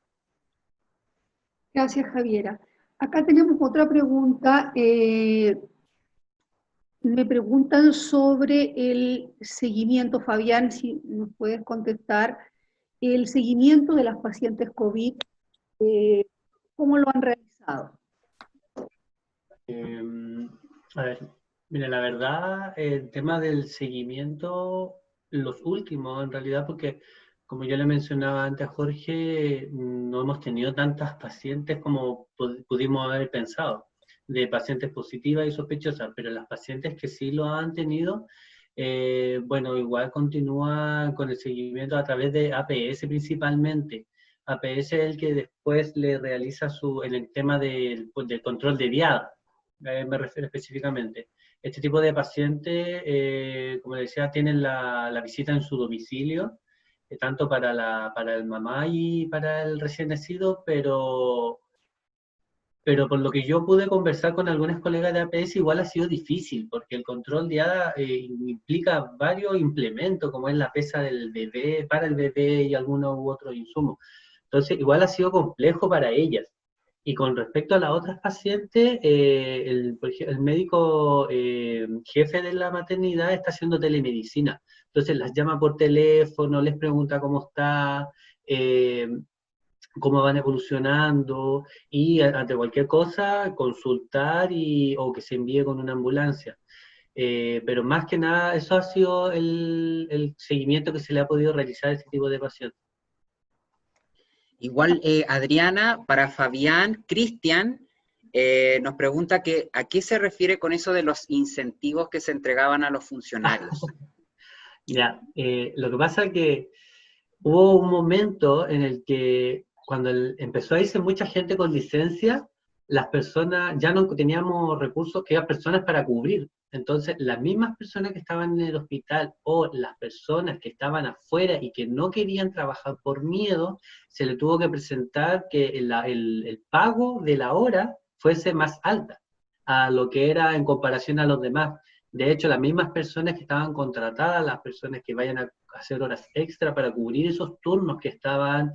Gracias, Javiera. Acá tenemos otra pregunta. Me preguntan sobre el seguimiento, Fabián, si nos puedes contestar, el seguimiento de las pacientes COVID, ¿cómo lo han realizado? A ver, mira, la verdad, el tema del seguimiento, los últimos en realidad, porque como yo le mencionaba antes a Jorge, no hemos tenido tantas pacientes como pudimos haber pensado, de pacientes positivas y sospechosas, pero las pacientes que sí lo han tenido, bueno, igual continúa con el seguimiento a través de APS principalmente. APS es el que después le realiza en el tema del control de viada, me refiero específicamente. Este tipo de pacientes, como decía, tienen la visita en su domicilio, tanto para el mamá y para el recién nacido, pero por lo que yo pude conversar con algunas colegas de APS, igual ha sido difícil, porque el control de ADA implica varios implementos, como es la pesa del bebé, para el bebé y algunos u otros insumos. Entonces, igual ha sido complejo para ellas. Y con respecto a las otras pacientes, el médico jefe de la maternidad está haciendo telemedicina. Entonces, las llama por teléfono, les pregunta cómo está, cómo van evolucionando, y ante cualquier cosa consultar o que se envíe con una ambulancia. Pero más que nada, eso ha sido el seguimiento que se le ha podido realizar a este tipo de pacientes. Igual, Adriana, para Fabián, Cristian nos pregunta a qué se refiere con eso de los incentivos que se entregaban a los funcionarios. Ya, lo que pasa es que hubo un momento en el que cuando empezó a irse mucha gente con licencia, las personas, ya no teníamos recursos que eran personas para cubrir. Entonces, las mismas personas que estaban en el hospital o las personas que estaban afuera y que no querían trabajar por miedo, se le tuvo que presentar que el pago de la hora fuese más alta a lo que era en comparación a los demás. De hecho, las mismas personas que estaban contratadas, las personas que vayan a hacer horas extra para cubrir esos turnos que estaban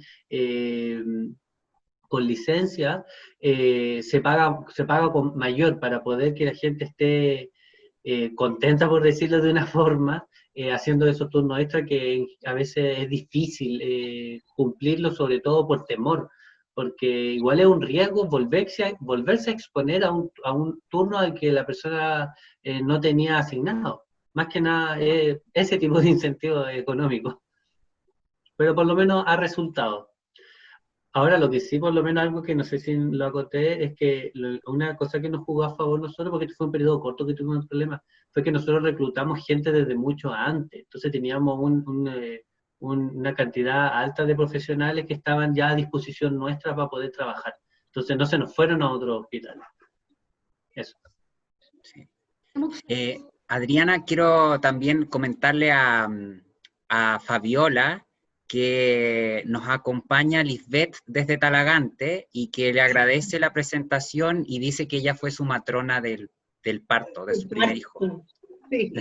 con licencia, se paga con mayor para poder que la gente esté contenta, por decirlo de una forma, haciendo esos turnos extra que a veces es difícil cumplirlo, sobre todo por temor, porque igual es un riesgo volverse a exponer a un turno al que la persona no tenía asignado. Más que nada ese tipo de incentivo económico. Pero por lo menos ha resultado. Ahora, lo que sí, por lo menos algo que no sé si lo acoté, es que una cosa que nos jugó a favor nosotros, porque este fue un periodo corto que tuvimos problemas, fue que nosotros reclutamos gente desde mucho antes. Entonces teníamos una cantidad alta de profesionales que estaban ya a disposición nuestra para poder trabajar. Entonces no se nos fueron a otro hospital. Eso. Sí. Adriana, quiero también comentarle a Fabiola que nos acompaña Lisbeth desde Talagante y que le agradece la presentación y dice que ella fue su matrona del parto, de su primer hijo. Sí,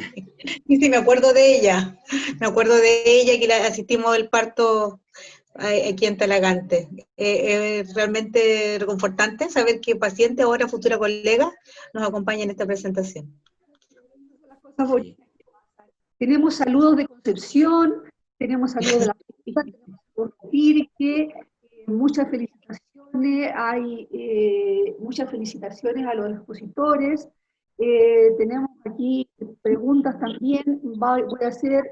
sí, me acuerdo de ella. Me acuerdo de ella que la asistimos al parto aquí en Talagante. Es realmente reconfortante saber que paciente, ahora futura colega, nos acompaña en esta presentación. Sí. Tenemos saludos de Concepción, tenemos saludos de la Pirque, muchas felicitaciones, hay muchas felicitaciones a los expositores. Tenemos aquí preguntas también, voy a hacer,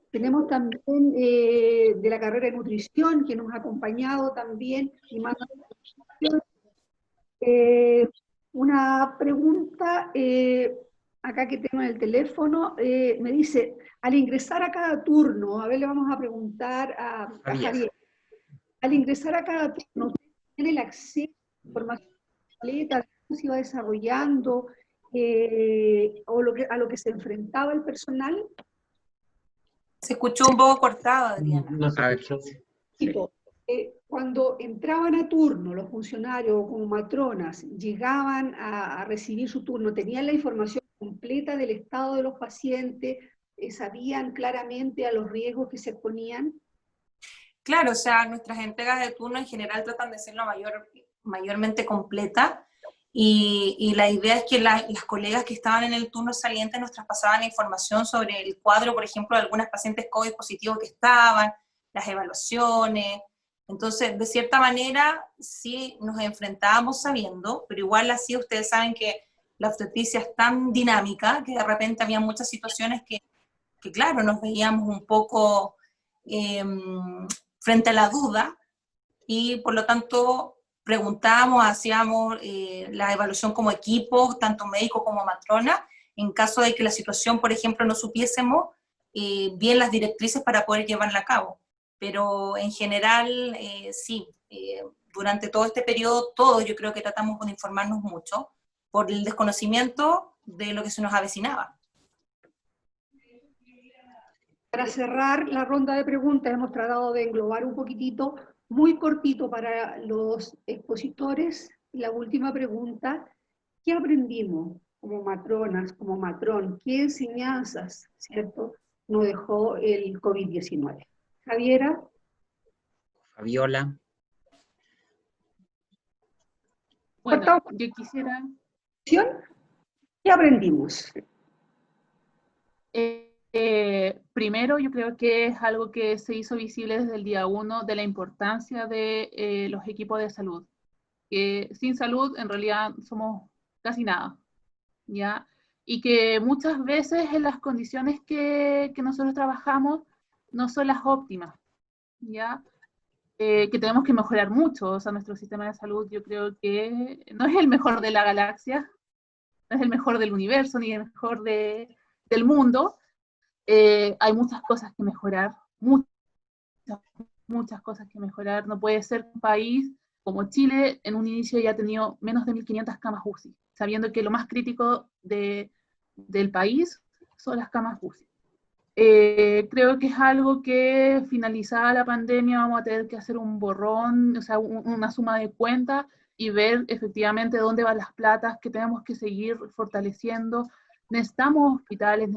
tenemos también de la carrera de nutrición que nos ha acompañado también y más una pregunta acá que tengo en el teléfono, me dice, al ingresar a cada turno, a ver, le vamos a preguntar a Javier, al ingresar a cada turno, ¿usted tiene el acceso a información completa, cómo se iba desarrollando, o a lo que se enfrentaba el personal? Se escuchó un poco cortado, Adriana. No se escuchó. Cuando entraban a turno los funcionarios como matronas, llegaban a recibir su turno, tenían la información completa del estado de los pacientes, sabían claramente a los riesgos que se exponían. Claro, o sea, nuestras entregas de turno en general tratan de ser mayormente completas, y la idea es que las colegas que estaban en el turno saliente nos traspasaban información sobre el cuadro, por ejemplo, de algunas pacientes COVID positivos que estaban, las evaluaciones. Entonces, de cierta manera, sí nos enfrentábamos sabiendo, pero igual así ustedes saben que la obstetricia es tan dinámica que de repente había muchas situaciones que claro, nos veíamos un poco frente a la duda, y por lo tanto preguntábamos, hacíamos la evaluación como equipo, tanto médico como matrona, en caso de que la situación, por ejemplo, no supiésemos bien las directrices para poder llevarla a cabo. Pero en general, sí, durante todo este periodo, todos yo creo que tratamos de informarnos mucho por el desconocimiento de lo que se nos avecinaba. Para cerrar la ronda de preguntas, hemos tratado de englobar un poquitito, muy cortito para los expositores. La última pregunta, ¿qué aprendimos como matronas, como matrón? ¿Qué enseñanzas, cierto, nos dejó el COVID-19? Javiera. Fabiola. Bueno, yo quisiera... ¿Qué aprendimos? Primero, yo creo que es algo que se hizo visible desde el día 1 de la importancia de los equipos de salud. Que sin salud, en realidad, somos casi nada, ¿ya? Y que muchas veces en las condiciones que nosotros trabajamos no son las óptimas, ¿ya? Que tenemos que mejorar mucho. O sea, nuestro sistema de salud yo creo que no es el mejor de la galaxia, no es el mejor del universo, ni el mejor del mundo, Hay muchas cosas que mejorar, muchas cosas que mejorar. No puede ser un país como Chile en un inicio ya ha tenido menos de 1.500 camas UCI, sabiendo que lo más crítico del país son las camas UCI. Creo que es algo que finalizada la pandemia vamos a tener que hacer un borrón, o sea, una suma de cuentas y ver efectivamente dónde van las platas que tenemos que seguir fortaleciendo. Necesitamos hospitales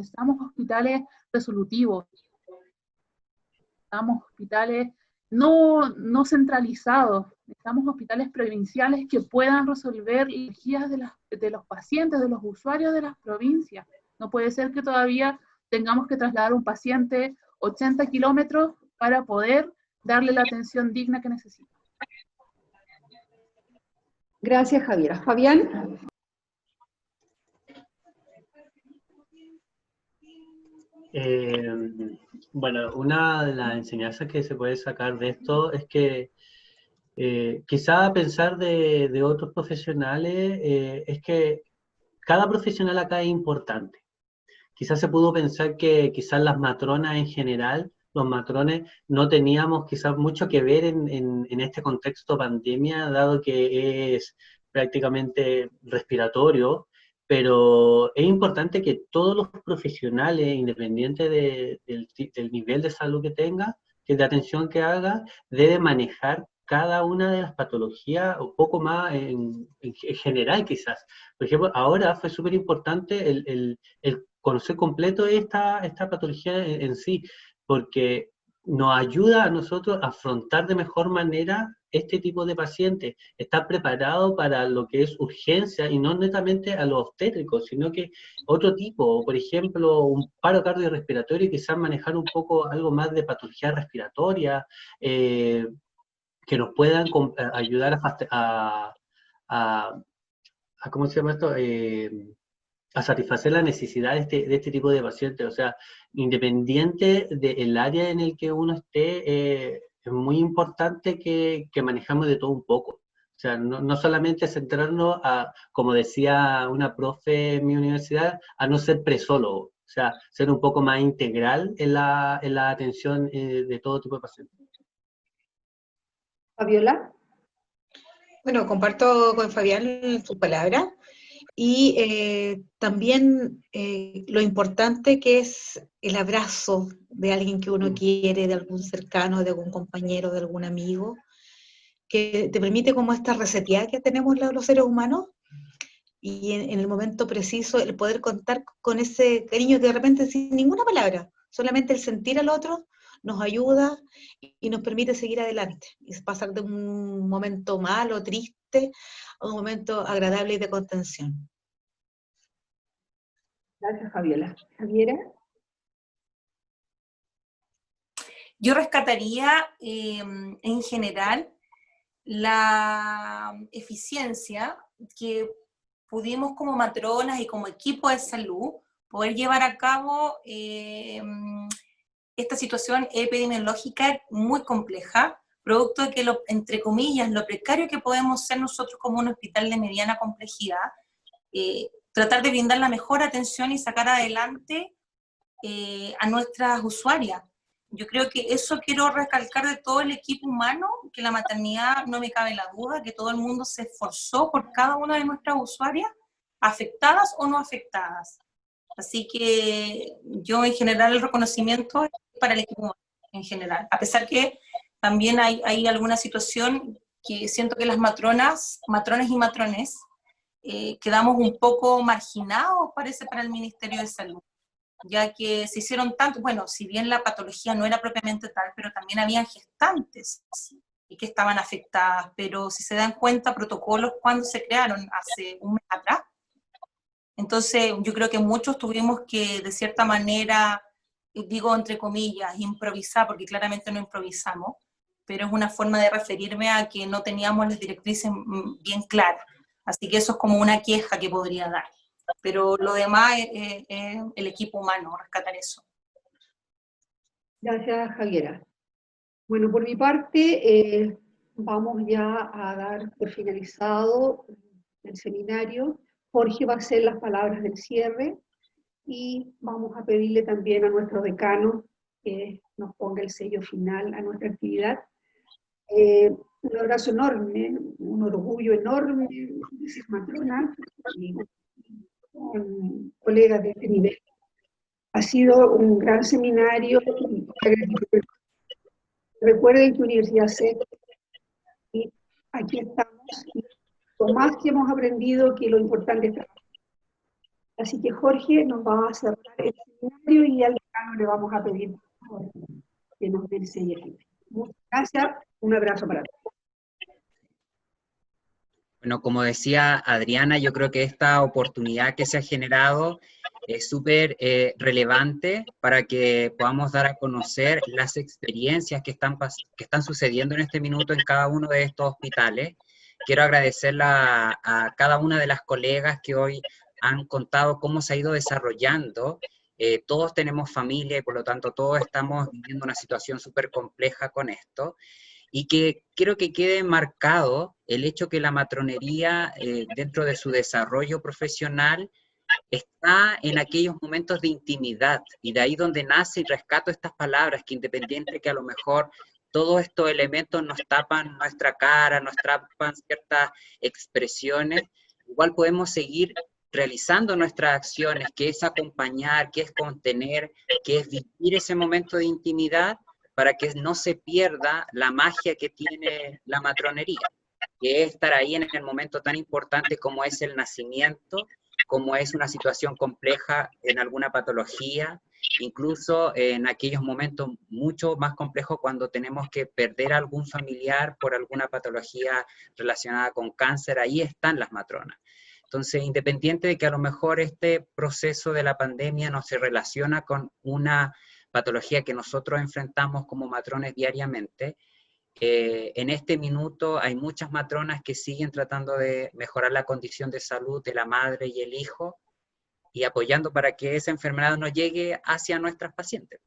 resolutivos, necesitamos hospitales no centralizados, necesitamos hospitales provinciales que puedan resolver energías de los pacientes, de los usuarios de las provincias. No puede ser que todavía tengamos que trasladar a un paciente 80 kilómetros para poder darle la atención digna que necesita. Gracias, Javiera. Fabián. Bueno, una de las enseñanzas que se puede sacar de esto es que quizá pensar de otros profesionales es que cada profesional acá es importante. Quizás se pudo pensar que quizás las matronas en general, los matrones, no teníamos quizás mucho que ver en este contexto pandemia, dado que es prácticamente respiratorio, pero es importante que todos los profesionales, independiente del nivel de salud que tenga, que de atención que haga, debe manejar cada una de las patologías un poco más en general quizás. Por ejemplo, ahora fue súper importante el conocer completo esta patología en sí, porque nos ayuda a nosotros a afrontar de mejor manera este tipo de pacientes, estar preparado para lo que es urgencia y no netamente a los obstétricos, sino que otro tipo, por ejemplo, un paro cardiorrespiratorio y quizás manejar un poco algo más de patología respiratoria, que nos puedan ayudar a ¿cómo se llama esto? A satisfacer la necesidad de este tipo de pacientes. O sea, independiente del área en el que uno esté, es muy importante que manejamos de todo un poco. O sea, no solamente centrarnos a, como decía una profe en mi universidad, a no ser presólogo. O sea, ser un poco más integral en la atención de todo tipo de pacientes. Fabiola. Bueno, comparto con Fabián su palabra. Y también lo importante que es el abrazo de alguien que uno quiere, de algún cercano, de algún compañero, de algún amigo, que te permite como esta reseteada que tenemos los seres humanos, y en el momento preciso el poder contar con ese cariño que de repente sin ninguna palabra, solamente el sentir al otro, nos ayuda y nos permite seguir adelante, y pasar de un momento malo, triste, a un momento agradable y de contención. Gracias, Fabiola. Javiera. Yo rescataría en general la eficiencia que pudimos como matronas y como equipo de salud poder llevar a cabo esta situación epidemiológica muy compleja, producto de que, entre comillas, lo precario que podemos ser nosotros como un hospital de mediana complejidad, tratar de brindar la mejor atención y sacar adelante a nuestras usuarias. Yo creo que eso quiero recalcar de todo el equipo humano, que la maternidad, no me cabe la duda, que todo el mundo se esforzó por cada una de nuestras usuarias, afectadas o no afectadas. Así que yo en general el reconocimiento es para el equipo humano en general, a pesar que también hay alguna situación que siento que las matronas y matrones quedamos un poco marginados, parece, para el Ministerio de Salud, ya que se hicieron tanto, bueno, si bien la patología no era propiamente tal, pero también habían gestantes y que estaban afectadas, pero si se dan cuenta, protocolos cuando se crearon hace un mes atrás. Entonces yo creo que muchos tuvimos que, de cierta manera, digo entre comillas, improvisar, porque claramente no improvisamos, pero es una forma de referirme a que no teníamos las directrices bien claras. Así que eso es como una queja que podría dar. Pero lo demás es el equipo humano, rescatar eso. Gracias, Javiera. Bueno, por mi parte, vamos ya a dar por finalizado el seminario. Jorge va a hacer las palabras del cierre y vamos a pedirle también a nuestro decano que nos ponga el sello final a nuestra actividad. Un abrazo enorme, un orgullo enorme de ser matrona y con colegas de este nivel. Ha sido un gran seminario. Recuerden que Universidad SEC, y aquí estamos, y lo más que hemos aprendido que lo importante es trabajar. Así que Jorge nos va a cerrar el seminario y al decano le vamos a pedir por favor, que nos dé el sello. Muchas gracias, un abrazo para todos. Bueno, como decía Adriana, yo creo que esta oportunidad que se ha generado es súper relevante para que podamos dar a conocer las experiencias que están sucediendo en este minuto en cada uno de estos hospitales. Quiero agradecerle a cada una de las colegas que hoy han contado cómo se ha ido desarrollando. Todos tenemos familia y por lo tanto todos estamos viviendo una situación súper compleja con esto. Y que quiero que quede marcado el hecho que la matronería, dentro de su desarrollo profesional, está en aquellos momentos de intimidad, y de ahí donde nace y rescato estas palabras, que independiente que a lo mejor todos estos elementos nos tapan nuestra cara, nos tapan ciertas expresiones, igual podemos seguir realizando nuestras acciones, que es acompañar, que es contener, que es vivir ese momento de intimidad, para que no se pierda la magia que tiene la matronería, que es estar ahí en el momento tan importante como es el nacimiento, como es una situación compleja en alguna patología, incluso en aquellos momentos mucho más complejos cuando tenemos que perder a algún familiar por alguna patología relacionada con cáncer, ahí están las matronas. Entonces, independiente de que a lo mejor este proceso de la pandemia no se relaciona con una patología que nosotros enfrentamos como matrones diariamente, en este minuto hay muchas matronas que siguen tratando de mejorar la condición de salud de la madre y el hijo, y apoyando para que esa enfermedad no llegue hacia nuestras pacientes.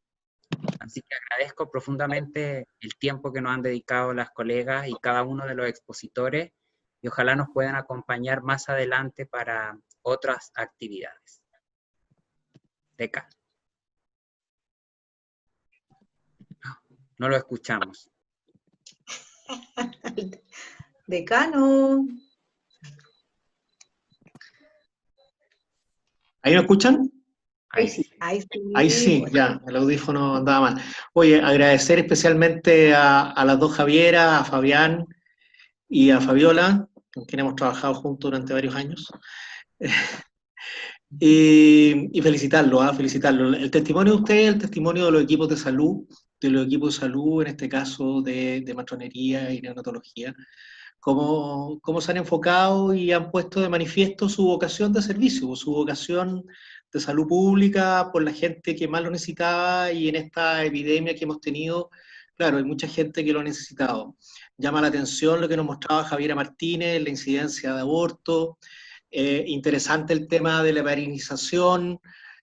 Así que agradezco profundamente el tiempo que nos han dedicado las colegas y cada uno de los expositores, y ojalá nos puedan acompañar más adelante para otras actividades. Deca. No lo escuchamos. Decano. ¿Ahí me escuchan? Ahí sí. Ahí sí, ya, el audífono andaba mal. Oye, agradecer especialmente a las dos Javieras, a Fabián y a Fabiola, con quien hemos trabajado juntos durante varios años. Y felicitarlos, felicitarlos. El testimonio de ustedes, el testimonio de los equipos de salud, en este caso de matronería y neonatología, cómo se han enfocado y han puesto de manifiesto su vocación de servicio, su vocación de salud pública por la gente que más lo necesitaba, y en esta epidemia que hemos tenido, claro, hay mucha gente que lo ha necesitado. Llama la atención lo que nos mostraba Javiera Martínez, la incidencia de aborto. Interesante el tema de la heparinización.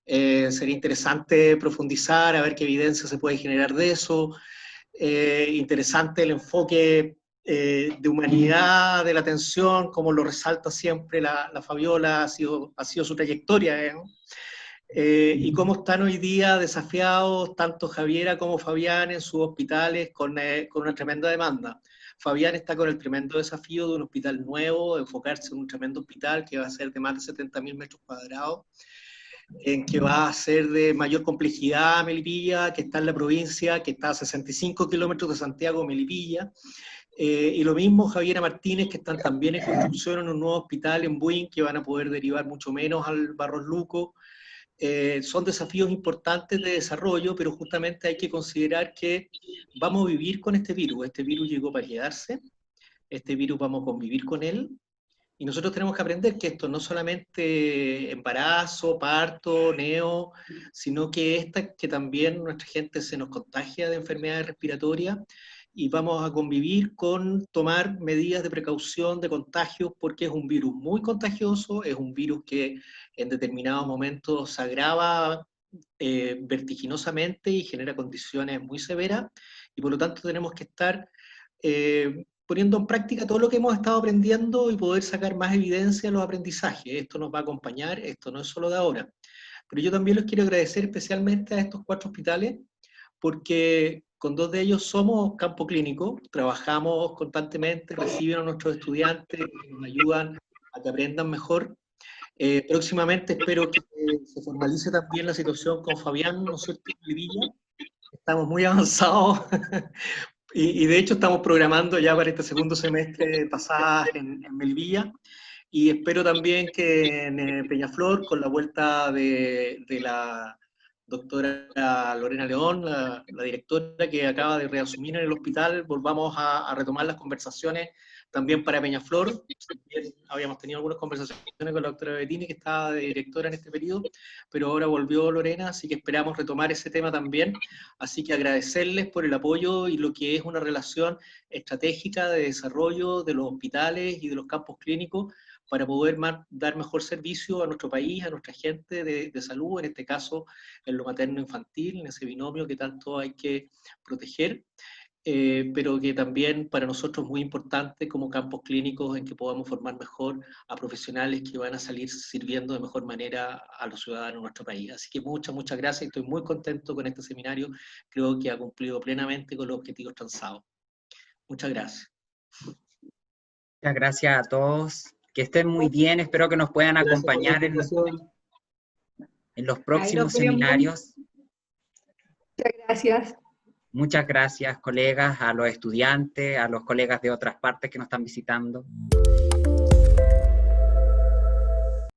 Sería interesante profundizar, a ver qué evidencia se puede generar de eso. Interesante el enfoque de humanidad de la atención, como lo resalta siempre la Fabiola, ha sido su trayectoria, ¿no? Y cómo están hoy día desafiados tanto Javiera como Fabián en sus hospitales con una tremenda demanda. Fabián está con el tremendo desafío de un hospital nuevo, de enfocarse en un tremendo hospital que va a ser de más de 70.000 metros cuadrados, en que va a ser de mayor complejidad Melipilla, que está en la provincia, que está a 65 kilómetros de Santiago, Melipilla. Y lo mismo Javiera Martínez, que están también en construcción en un nuevo hospital en Buin, que van a poder derivar mucho menos al Barros Luco. Son desafíos importantes de desarrollo, pero justamente hay que considerar que vamos a vivir con este virus llegó para quedarse, este virus vamos a convivir con él, y nosotros tenemos que aprender que esto no solamente embarazo, parto, neo, sino que también nuestra gente se nos contagia de enfermedades respiratorias, y vamos a convivir con tomar medidas de precaución de contagios, porque es un virus muy contagioso, es un virus que en determinados momentos se agrava vertiginosamente y genera condiciones muy severas, y por lo tanto tenemos que estar poniendo en práctica todo lo que hemos estado aprendiendo y poder sacar más evidencia de los aprendizajes. Esto nos va a acompañar, esto no es solo de ahora. Pero yo también los quiero agradecer especialmente a estos 4 hospitales, porque con 2 de ellos somos campo clínico, trabajamos constantemente, reciben a nuestros estudiantes, nos ayudan a que aprendan mejor. Próximamente espero que se formalice también la situación con Fabián, ¿no es cierto?, en Melipilla. Estamos muy avanzados y de hecho estamos programando ya para este segundo semestre pasadas en Melipilla, y espero también que en Peñaflor, con la vuelta de la doctora Lorena León, la directora que acaba de reasumir en el hospital, volvamos a retomar las conversaciones también para Peñaflor. También habíamos tenido algunas conversaciones con la doctora Bettini, que estaba de directora en este periodo, pero ahora volvió Lorena, así que esperamos retomar ese tema también. Así que agradecerles por el apoyo y lo que es una relación estratégica de desarrollo de los hospitales y de los campos clínicos, para poder dar mejor servicio a nuestro país, a nuestra gente de salud, en este caso en lo materno-infantil, en ese binomio que tanto hay que proteger, pero que también para nosotros es muy importante como campos clínicos en que podamos formar mejor a profesionales que van a salir sirviendo de mejor manera a los ciudadanos de nuestro país. Así que muchas gracias, estoy muy contento con este seminario, creo que ha cumplido plenamente con los objetivos trazados. Muchas gracias. Muchas gracias a todos. Que estén muy bien, espero que nos puedan acompañar en los próximos seminarios. Muchas gracias. Muchas gracias, colegas, a los estudiantes, a los colegas de otras partes que nos están visitando.